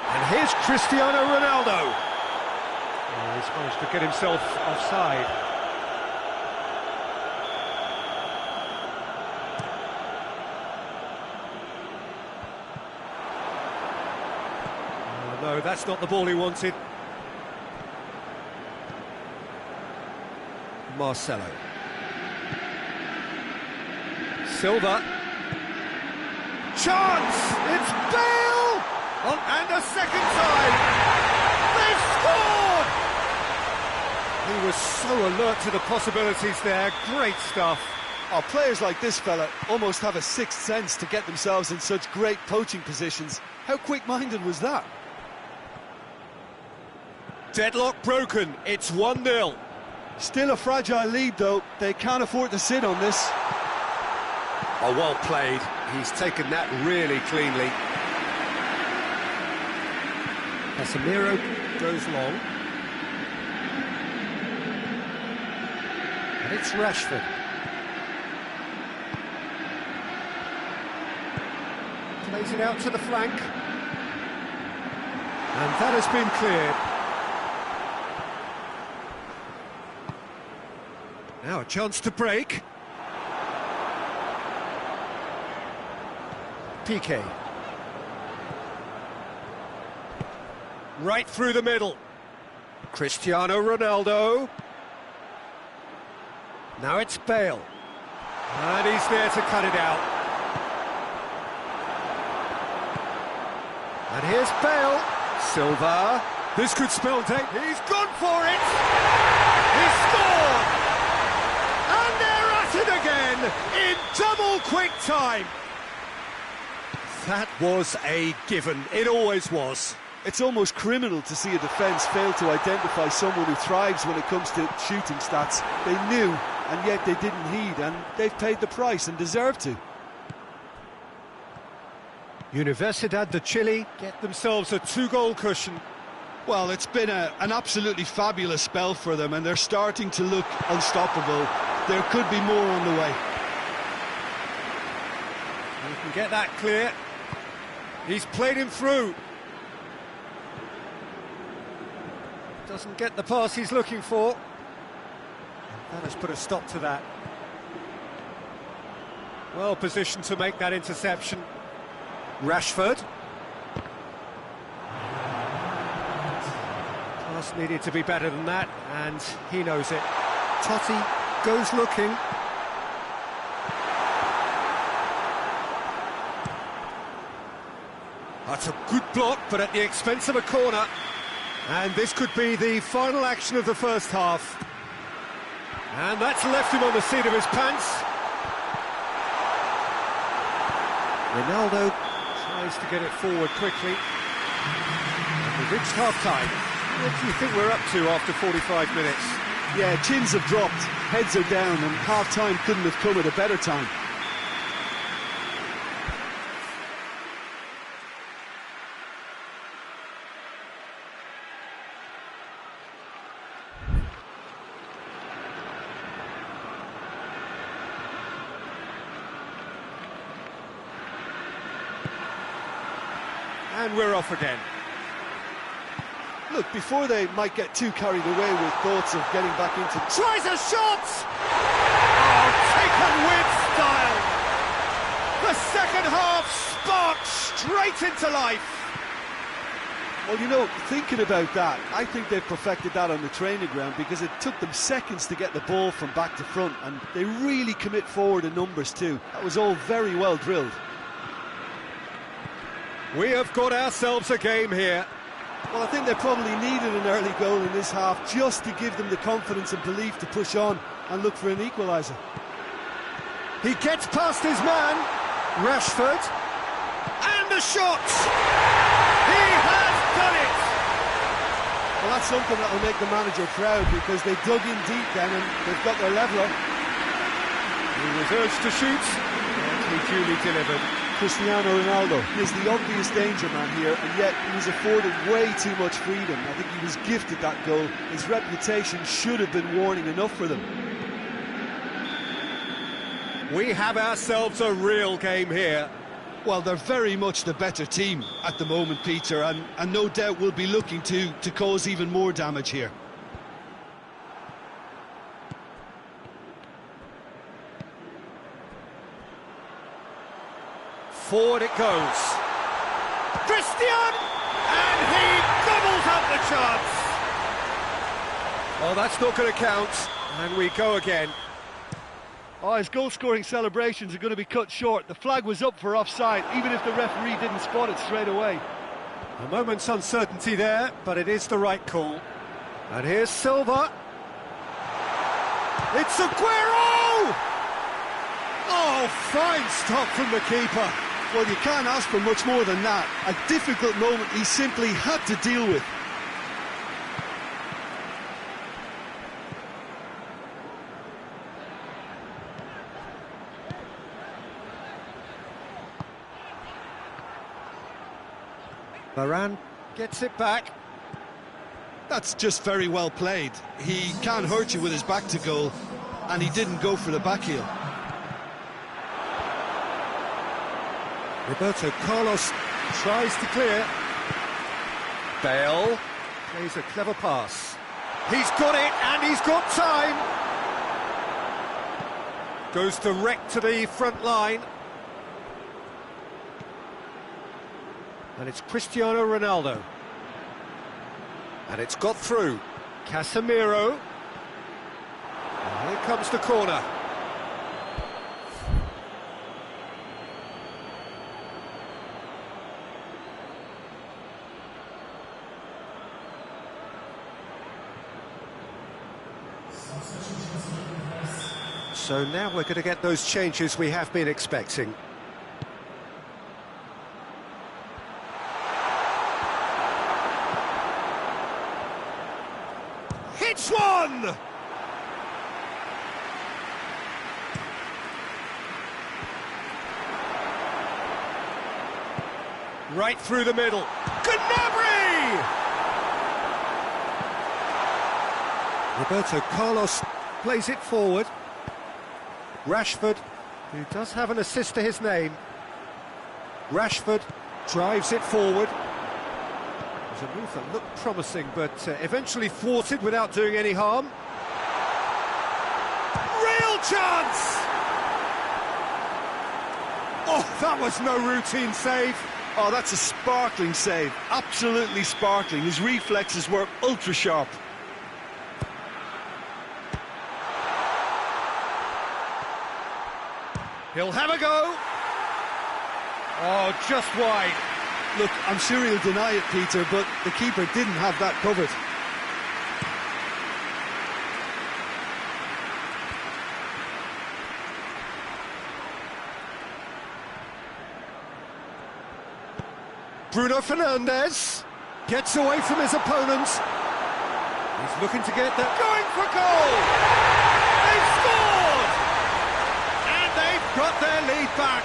And here's Cristiano Ronaldo. Oh, he's managed to get himself offside. No, that's not the ball he wanted. Marcelo. Silva. Chance! It's Bale! And a second time! They've scored! He was so alert to the possibilities there. Great stuff. Oh, players like this fella almost have a sixth sense to get themselves in such great poaching positions. How quick-minded was that? Deadlock broken, it's 1-0. Still a fragile lead, though. They can't afford to sit on this. Oh, well played. He's taken that really cleanly. Casemiro goes long. And it's Rashford. Plays it out to the flank. And that has been cleared. Now a chance to break. Piqué. Right through the middle. Cristiano Ronaldo. Now it's Bale. And he's there to cut it out. And here's Bale. Silva. This could spell death. He's gone for it! He scored! And they're at it again in double quick time. That was a given. It always was. It's almost criminal to see a defence fail to identify someone who thrives when it comes to shooting stats. They knew, and yet they didn't heed, and they've paid the price and deserve to. Universidad de Chile get themselves a 2-goal cushion. Well, it's been an absolutely fabulous spell for them, and they're starting to look unstoppable. There could be more on the way. You can get that clear. He's played him through. Doesn't get the pass he's looking for. That has put a stop to that. Well positioned to make that interception. Rashford. Pass needed to be better than that, and he knows it. Totti goes looking. That's a good block, but at the expense of a corner. And this could be the final action of the first half. And that's left him on the seat of his pants. Ronaldo tries to get it forward quickly. And we've reached half-time. What do you think we're up to after 45 minutes? Yeah, chins have dropped, heads are down, and half-time couldn't have come at a better time. And we're off again. Look, before they might get too carried away with thoughts of getting back into... Tries a shot! Oh, taken with style! The second half sparked straight into life! Well, you know, thinking about that, I think they've perfected that on the training ground, because it took them seconds to get the ball from back to front, and they really commit forward in numbers too. That was all very well drilled. We have got ourselves a game here. Well, I think they probably needed an early goal in this half just to give them the confidence and belief to push on and look for an equaliser. He gets past his man, Rashford, and the shot! He has done it! Well, that's something that will make the manager proud, because they dug in deep then and they've got their leveller. He was urged to shoot, and he duly delivered. Cristiano Ronaldo is the obvious danger man here, and yet he was afforded way too much freedom. I think he was gifted that goal. His reputation should have been warning enough for them. We have ourselves a real game here. Well, they're very much the better team at the moment, Peter, and no doubt will be looking to cause even more damage here. Forward it goes. Christian! And he gobbles up the chance. Oh, that's not going to count. And we go again. Oh, his goal-scoring celebrations are going to be cut short. The flag was up for offside, even if the referee didn't spot it straight away. A moment's uncertainty there, but it is the right call. And here's Silva. It's Aguero! Oh, fine stop from the keeper. Well, you can't ask for much more than that. A difficult moment he simply had to deal with. Varane gets it back. That's just very well played. He can't hurt you with his back to goal, and he didn't go for the back heel. Roberto Carlos tries to clear. Bale plays a clever pass. He's got it, and he's got time. Goes direct to the front line. And it's Cristiano Ronaldo. And it's got through. Casemiro. And here comes the corner. So now we're going to get those changes we have been expecting. Hits one! Right through the middle. Gnabry! Roberto Carlos plays it forward. Rashford, who does have an assist to his name. Rashford drives it forward. It was a move that looked promising, but eventually thwarted without doing any harm. Real chance! Oh, that was no routine save. Oh, that's a sparkling save. Absolutely sparkling. His reflexes were ultra sharp. He'll have a go. Oh, just wide. Look, I'm sure he'll deny it, Peter, but the keeper didn't have that covered. Bruno Fernandes gets away from his opponent. He's looking to get that. Going for goal! They've scored! And they've got their lead back.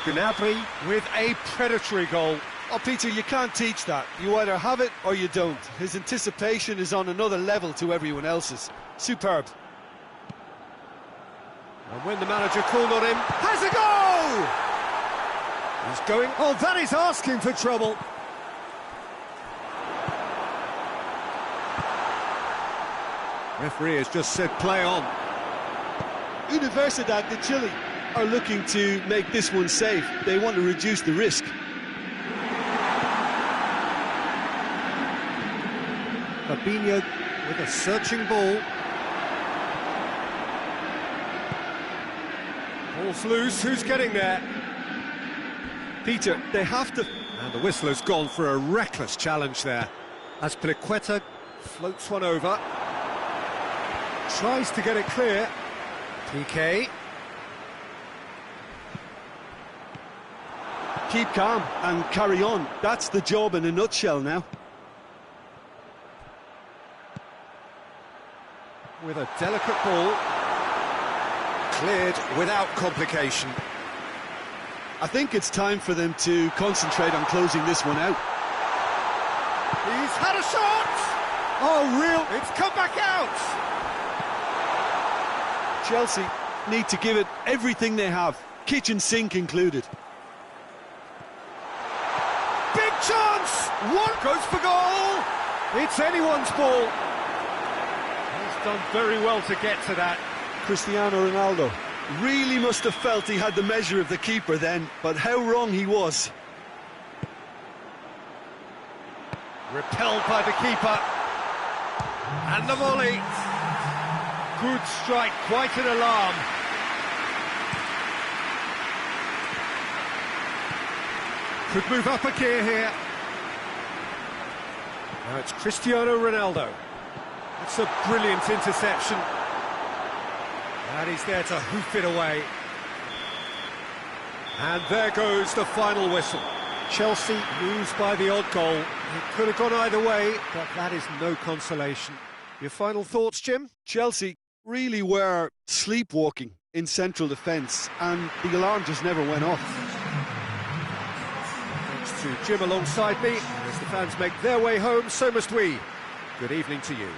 Gnabry with a predatory goal. Oh, Peter, you can't teach that. You either have it or you don't. His anticipation is on another level to everyone else's. Superb. And when the manager called on him, has a go! He's going... Oh, that is asking for trouble. Referee has just said play on. Universidad de Chile are looking to make this one safe. They want to reduce the risk. Fabinho with a searching ball. Ball's loose, who's getting there? Peter, they have to... And the whistle has gone for a reckless challenge there. As Azpilicueta floats one over. Tries to get it clear. PK. Keep calm and carry on. That's the job in a nutshell now. With a delicate ball. Cleared without complication. I think it's time for them to concentrate on closing this one out. He's had a shot! Oh, real... It's come back out! Chelsea need to give it everything they have, kitchen sink included. Big chance! One goes for goal! It's anyone's ball. He's done very well to get to that. Cristiano Ronaldo really must have felt he had the measure of the keeper then, but how wrong he was. Repelled by the keeper. And the volley. Good strike, quite an alarm. Could move up a gear here. Now it's Cristiano Ronaldo. It's a brilliant interception. And he's there to hoof it away. And there goes the final whistle. Chelsea lose by the odd goal. It could have gone either way, but that is no consolation. Your final thoughts, Jim? Chelsea really were sleepwalking in central defence, and the alarm just never went off. Thanks to Jim alongside me. As the fans make their way home, so must we. Good evening to you.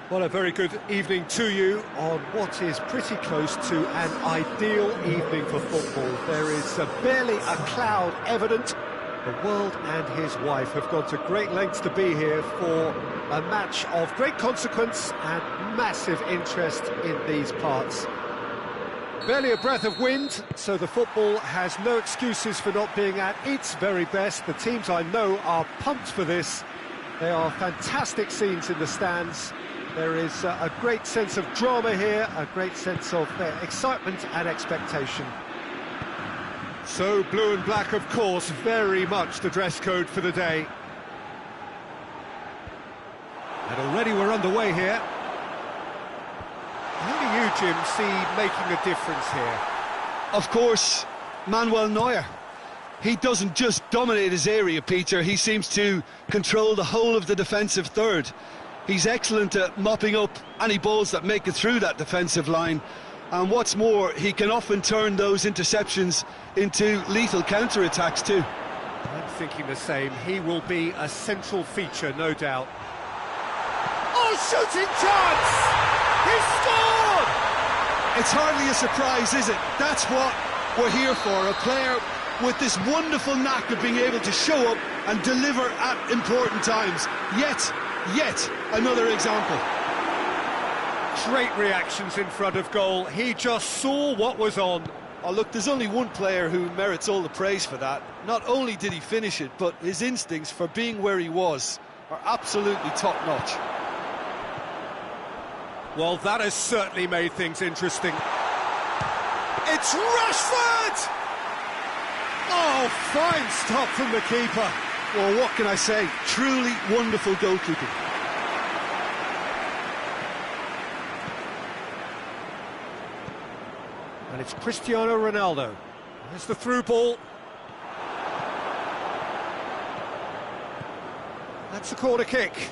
Well, a very good evening to you on what is pretty close to an ideal evening for football. There is barely a cloud evident. The world and his wife have gone to great lengths to be here for a match of great consequence and massive interest in these parts. Barely a breath of wind, so the football has no excuses for not being at its very best. The teams I know are pumped for this. They are fantastic scenes in the stands. There is a great sense of drama here, a great sense of excitement and expectation. So blue and black, of course, very much the dress code for the day. And already we're underway here. How do you, Jim, see making a difference here? Of course, Manuel Neuer. He doesn't just dominate his area, Peter. He seems to control the whole of the defensive third. He's excellent at mopping up any balls that make it through that defensive line. And what's more, he can often turn those interceptions into lethal counter-attacks too. I'm thinking the same. He will be a central feature, no doubt. Oh, shooting chance! He scored! It's hardly a surprise, is it? That's what we're here for. A player with this wonderful knack of being able to show up and deliver at important times. Yet another example. Great reactions in front of goal. He just saw what was on. Oh, look, there's only one player who merits all the praise for that. Not only did he finish it, but his instincts for being where he was are absolutely top-notch. Well, that has certainly made things interesting. It's Rashford! Oh, fine stop from the keeper. Well, what can I say? Truly wonderful goalkeeping. And it's Cristiano Ronaldo. There's the through ball. That's the corner kick.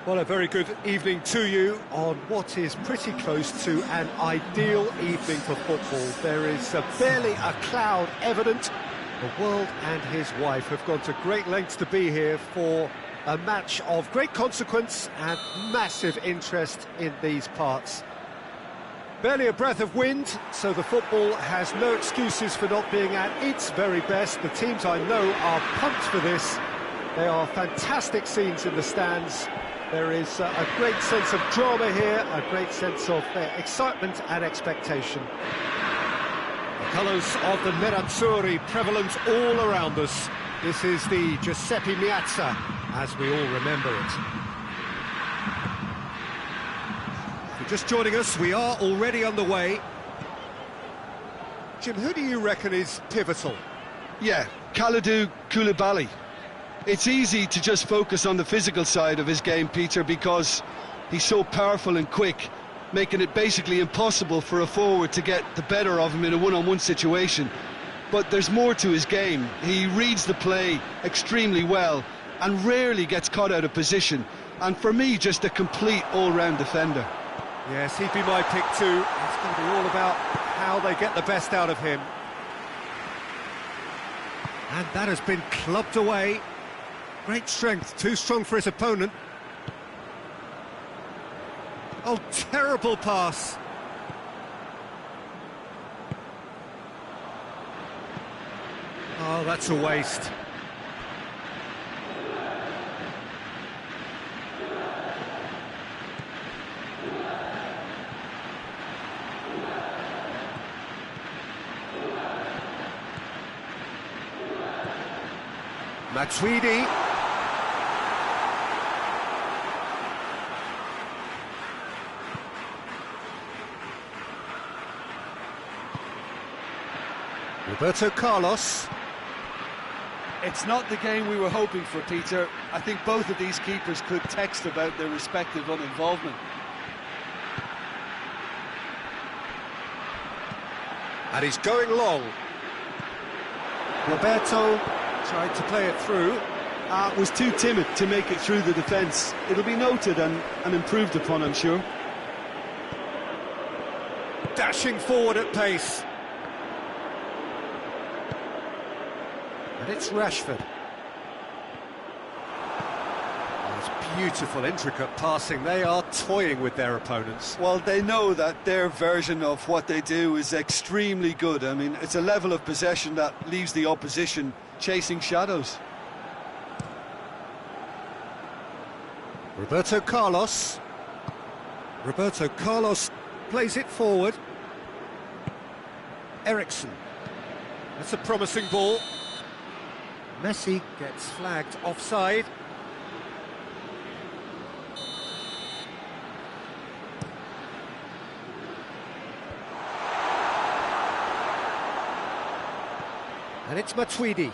Well, a very good evening to you on what is pretty close to an ideal evening for football. There is barely a cloud evident. The world and his wife have gone to great lengths to be here for a match of great consequence and massive interest in these parts. Barely a breath of wind, so the football has no excuses for not being at its very best. The teams I know are pumped for this. They are fantastic scenes in the stands. There is a great sense of drama here, a great sense of excitement and expectation. The colours of the Nerazzurri prevalent all around us. This is the Giuseppe Meazza, as we all remember it. If you're just joining us, we are already underway. Jim, who do you reckon is pivotal? Yeah, Kalidou Koulibaly. It's easy to just focus on the physical side of his game, Peter, because he's so powerful and quick, making it basically impossible for a forward to get the better of him in a one-on-one situation. But there's more to his game. He reads the play extremely well and rarely gets caught out of position. And for me, just a complete all-round defender. Yes, he'd be my pick too. It's going to be all about how they get the best out of him. And that has been clubbed away. Great strength, too strong for his opponent. Oh, terrible pass. Oh, that's a waste. Matuidi. Roberto Carlos. It's not the game we were hoping for, Peter. I think both of these keepers could text about their respective uninvolvement. And he's going long. Roberto tried to play it through. Was too timid to make it through the defence. It'll be noted and improved upon, I'm sure. Dashing forward at pace. And it's Rashford. Oh, it's beautiful, intricate passing. They are toying with their opponents. Well, they know that their version of what they do is extremely good. I mean, it's a level of possession that leaves the opposition chasing shadows. Roberto Carlos. Roberto Carlos plays it forward. Eriksen. That's a promising ball. Messi gets flagged offside. And it's Matuidi.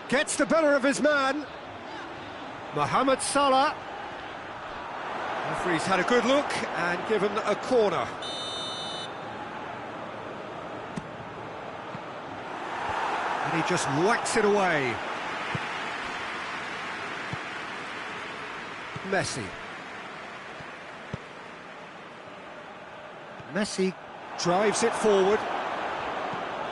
Gets the better of his man. Mohamed Salah. Referee's had a good look and given a corner. And he just whacks it away. Messi. Messi drives it forward.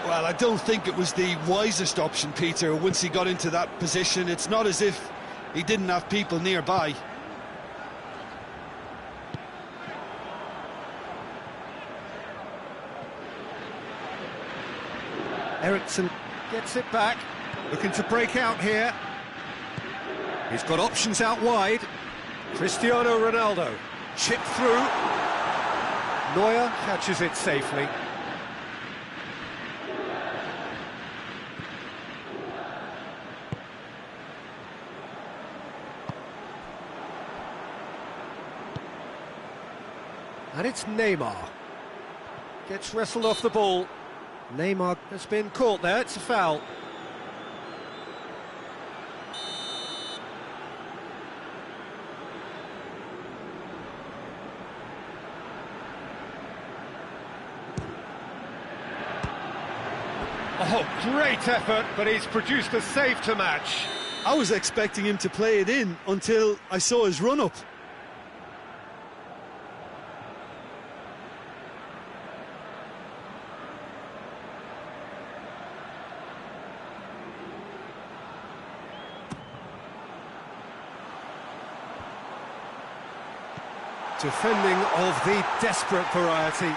Well, I don't think it was the wisest option, Peter, once he got into that position. It's not as if he didn't have people nearby. Eriksen gets it back, looking to break out here. He's got options out wide. Cristiano Ronaldo, chip through. Neuer catches it safely. And it's Neymar. Gets wrestled off the ball. Neymar has been caught there, it's a foul. Oh, great effort, but he's produced a save to match. I was expecting him to play it in until I saw his run-up. Defending of the desperate variety.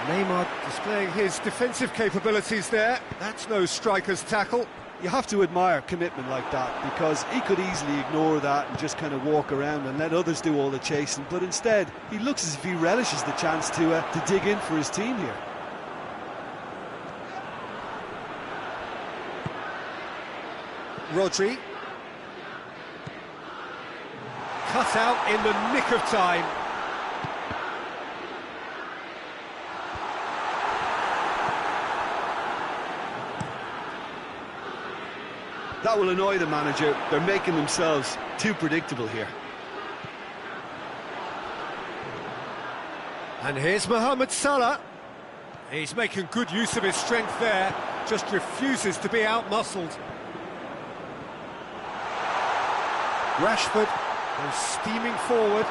Neymar displaying his defensive capabilities there. That's no striker's tackle. You have to admire commitment like that, because he could easily ignore that and just kind of walk around and let others do all the chasing, but instead he looks as if he relishes the chance to dig in for his team here. Rodri. Cut out in the nick of time. That will annoy the manager. They're making themselves too predictable here. And here's Mohamed Salah. He's making good use of his strength there, just refuses to be out-muscled. Rashford goes steaming forward.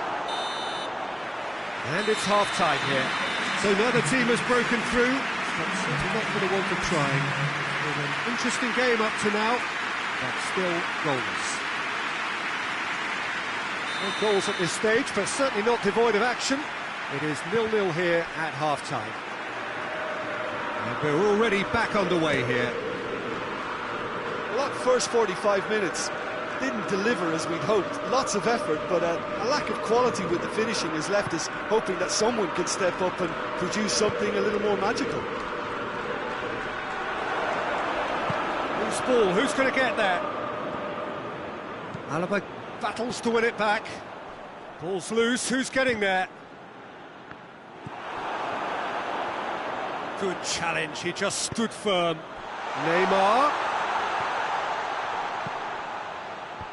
And it's half-time here. So now the team has broken through, but certainly not going to want to try. Been an interesting game up to now, but still goalless. No goals at this stage, but certainly not devoid of action. It is 0-0 here at half-time. And we're already back underway here. Well, that first 45 minutes didn't deliver as we'd hoped. Lots of effort, but a lack of quality with the finishing has left us hoping that someone could step up and produce something a little more magical. Loose ball, who's going to get there? Alaba battles to win it back. Ball's loose, who's getting there? Good challenge, he just stood firm. Neymar.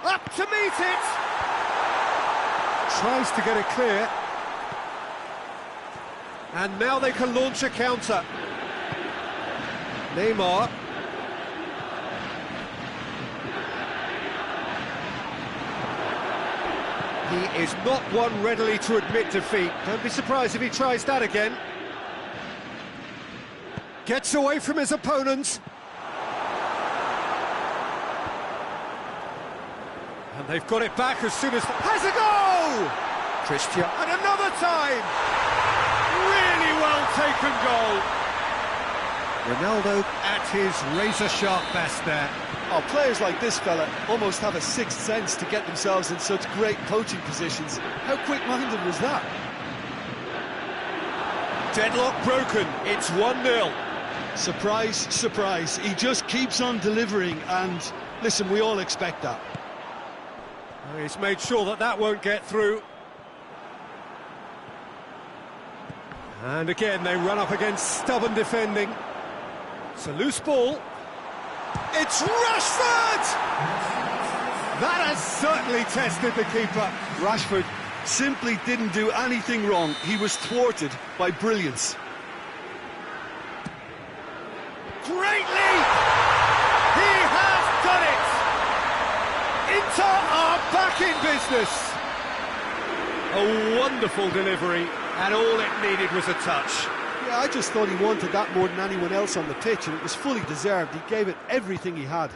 Up to meet it! Tries to get it clear. And now they can launch a counter. Neymar. He is not one readily to admit defeat. Don't be surprised if he tries that again. Gets away from his opponents. And they've got it back as soon as... Has a goal! Christian, and another time! Really well taken goal. Ronaldo at his razor-sharp best there. Oh, players like this fella almost have a sixth sense to get themselves in such great poaching positions. How quick-minded was that? Deadlock broken, it's 1-0. Surprise, surprise. He just keeps on delivering, and listen, we all expect that. He's made sure that that won't get through. And again, they run up against stubborn defending. It's a loose ball. It's Rashford! That has certainly tested the keeper. Rashford simply didn't do anything wrong. He was thwarted by brilliance. Great leap! He has done it! Inter are back in business. A wonderful delivery, and all it needed was a touch. Yeah, I just thought he wanted that more than anyone else on the pitch, and it was fully deserved. He gave it everything he had.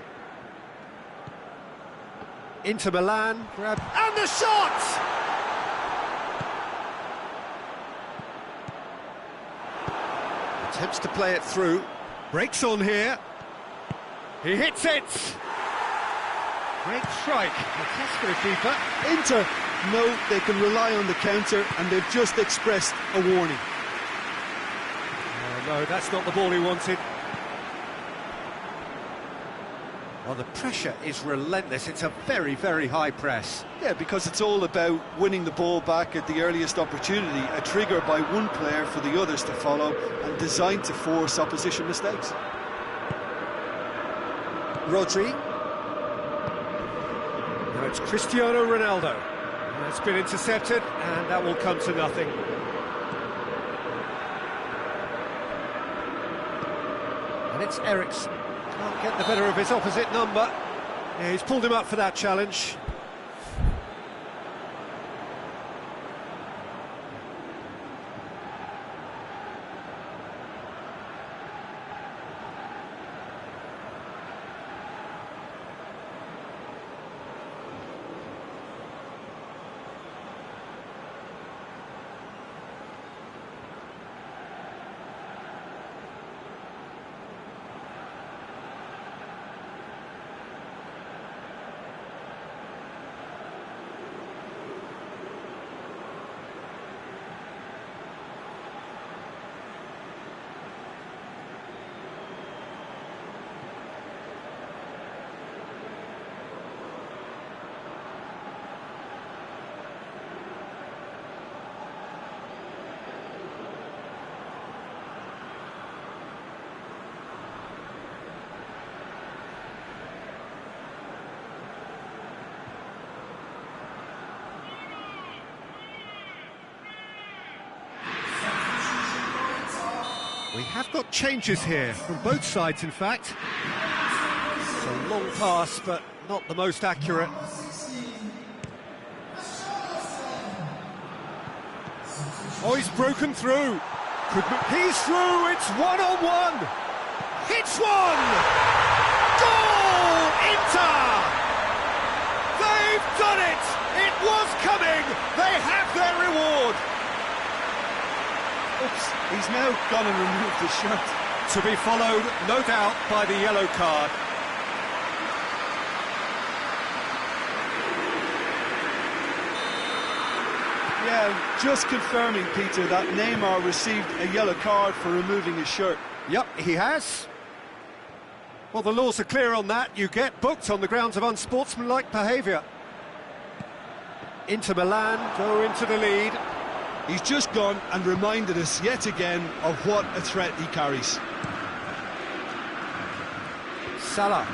Inter Milan grab and the shot! Attempts to play it through. Breaks on here. He hits it. Great strike. A test for the keeper. Inter know they can rely on the counter, and they've just expressed a warning. Oh, no, that's not the ball he wanted. Well, the pressure is relentless. It's a very, very high press. Yeah, because it's all about winning the ball back at the earliest opportunity, a trigger by one player for the others to follow, and designed to force opposition mistakes. Rodri. Now it's Cristiano Ronaldo. It's been intercepted, and that will come to nothing. And It's Eriksen. Can't get the better of his opposite number. Yeah, he's pulled him up for that challenge. We have got changes here, from both sides in fact. It's a long pass, but not the most accurate. Oh, he's broken through. He's through, it's one-on-one! Hits one! Goal! Inter! They've done it! It was coming! They have their reward! Oops, he's now gone and removed his shirt. To be followed, no doubt, by the yellow card. Yeah, just confirming, Peter, that Neymar received a yellow card for removing his shirt. Yep, he has. Well, the laws are clear on that. You get booked on the grounds of unsportsmanlike behaviour. Inter Milan go into the lead. He's just gone and reminded us yet again of what a threat he carries. Salah.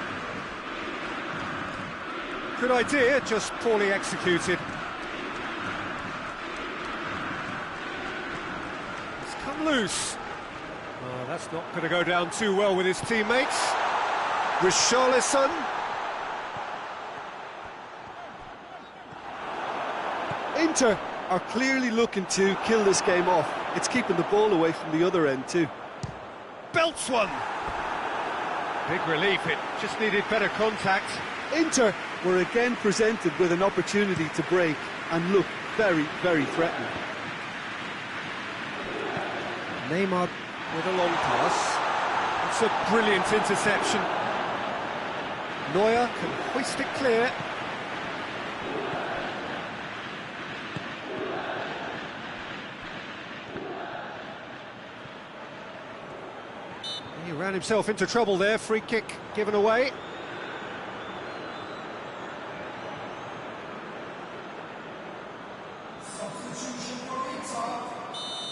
Good idea, just poorly executed. It's come loose. Oh, that's not going to go down too well with his teammates. Richarlison. Inter are clearly looking to kill this game off. It's keeping the ball away from the other end too. Belts one. Big relief, it just needed better contact. Inter were again presented with an opportunity to break and look very, very threatening. Neymar with a long pass. It's a brilliant interception. Neuer can hoist it clear. He ran himself into trouble there, free kick given away.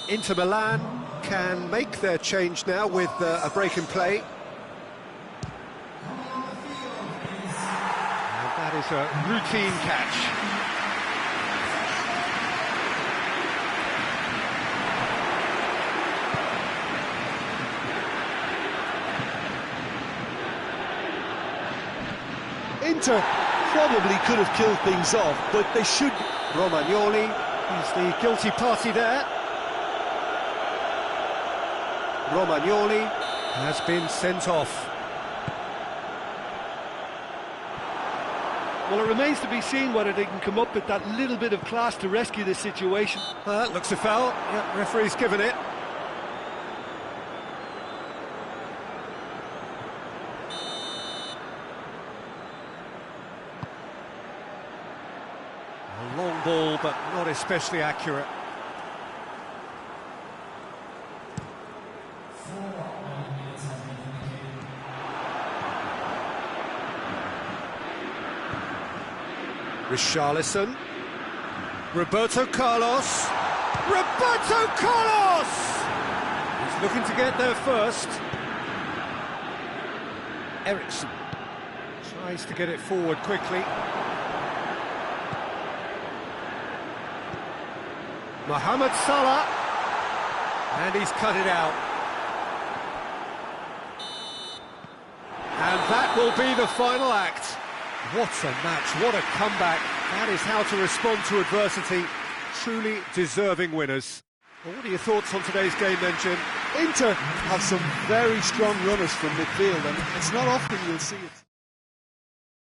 Inter Milan can make their change now with a break in play. And that is a routine catch. Inter probably could have killed things off, but they should... Romagnoli, he's the guilty party there. Romagnoli has been sent off. Well, it remains to be seen whether they can come up with that little bit of class to rescue this situation. Looks a foul. Yep, referee's given it. A long ball, but not especially accurate. Richarlison. Roberto Carlos. Roberto Carlos! He's looking to get there first. Eriksen tries to get it forward quickly. Mohamed Salah. And he's cut it out. And that will be the final act. What a match, what a comeback. That is how to respond to adversity. Truly deserving winners. Well, what are your thoughts on today's game then, Jim? Inter have some very strong runners from midfield, and it's not often you'll see it.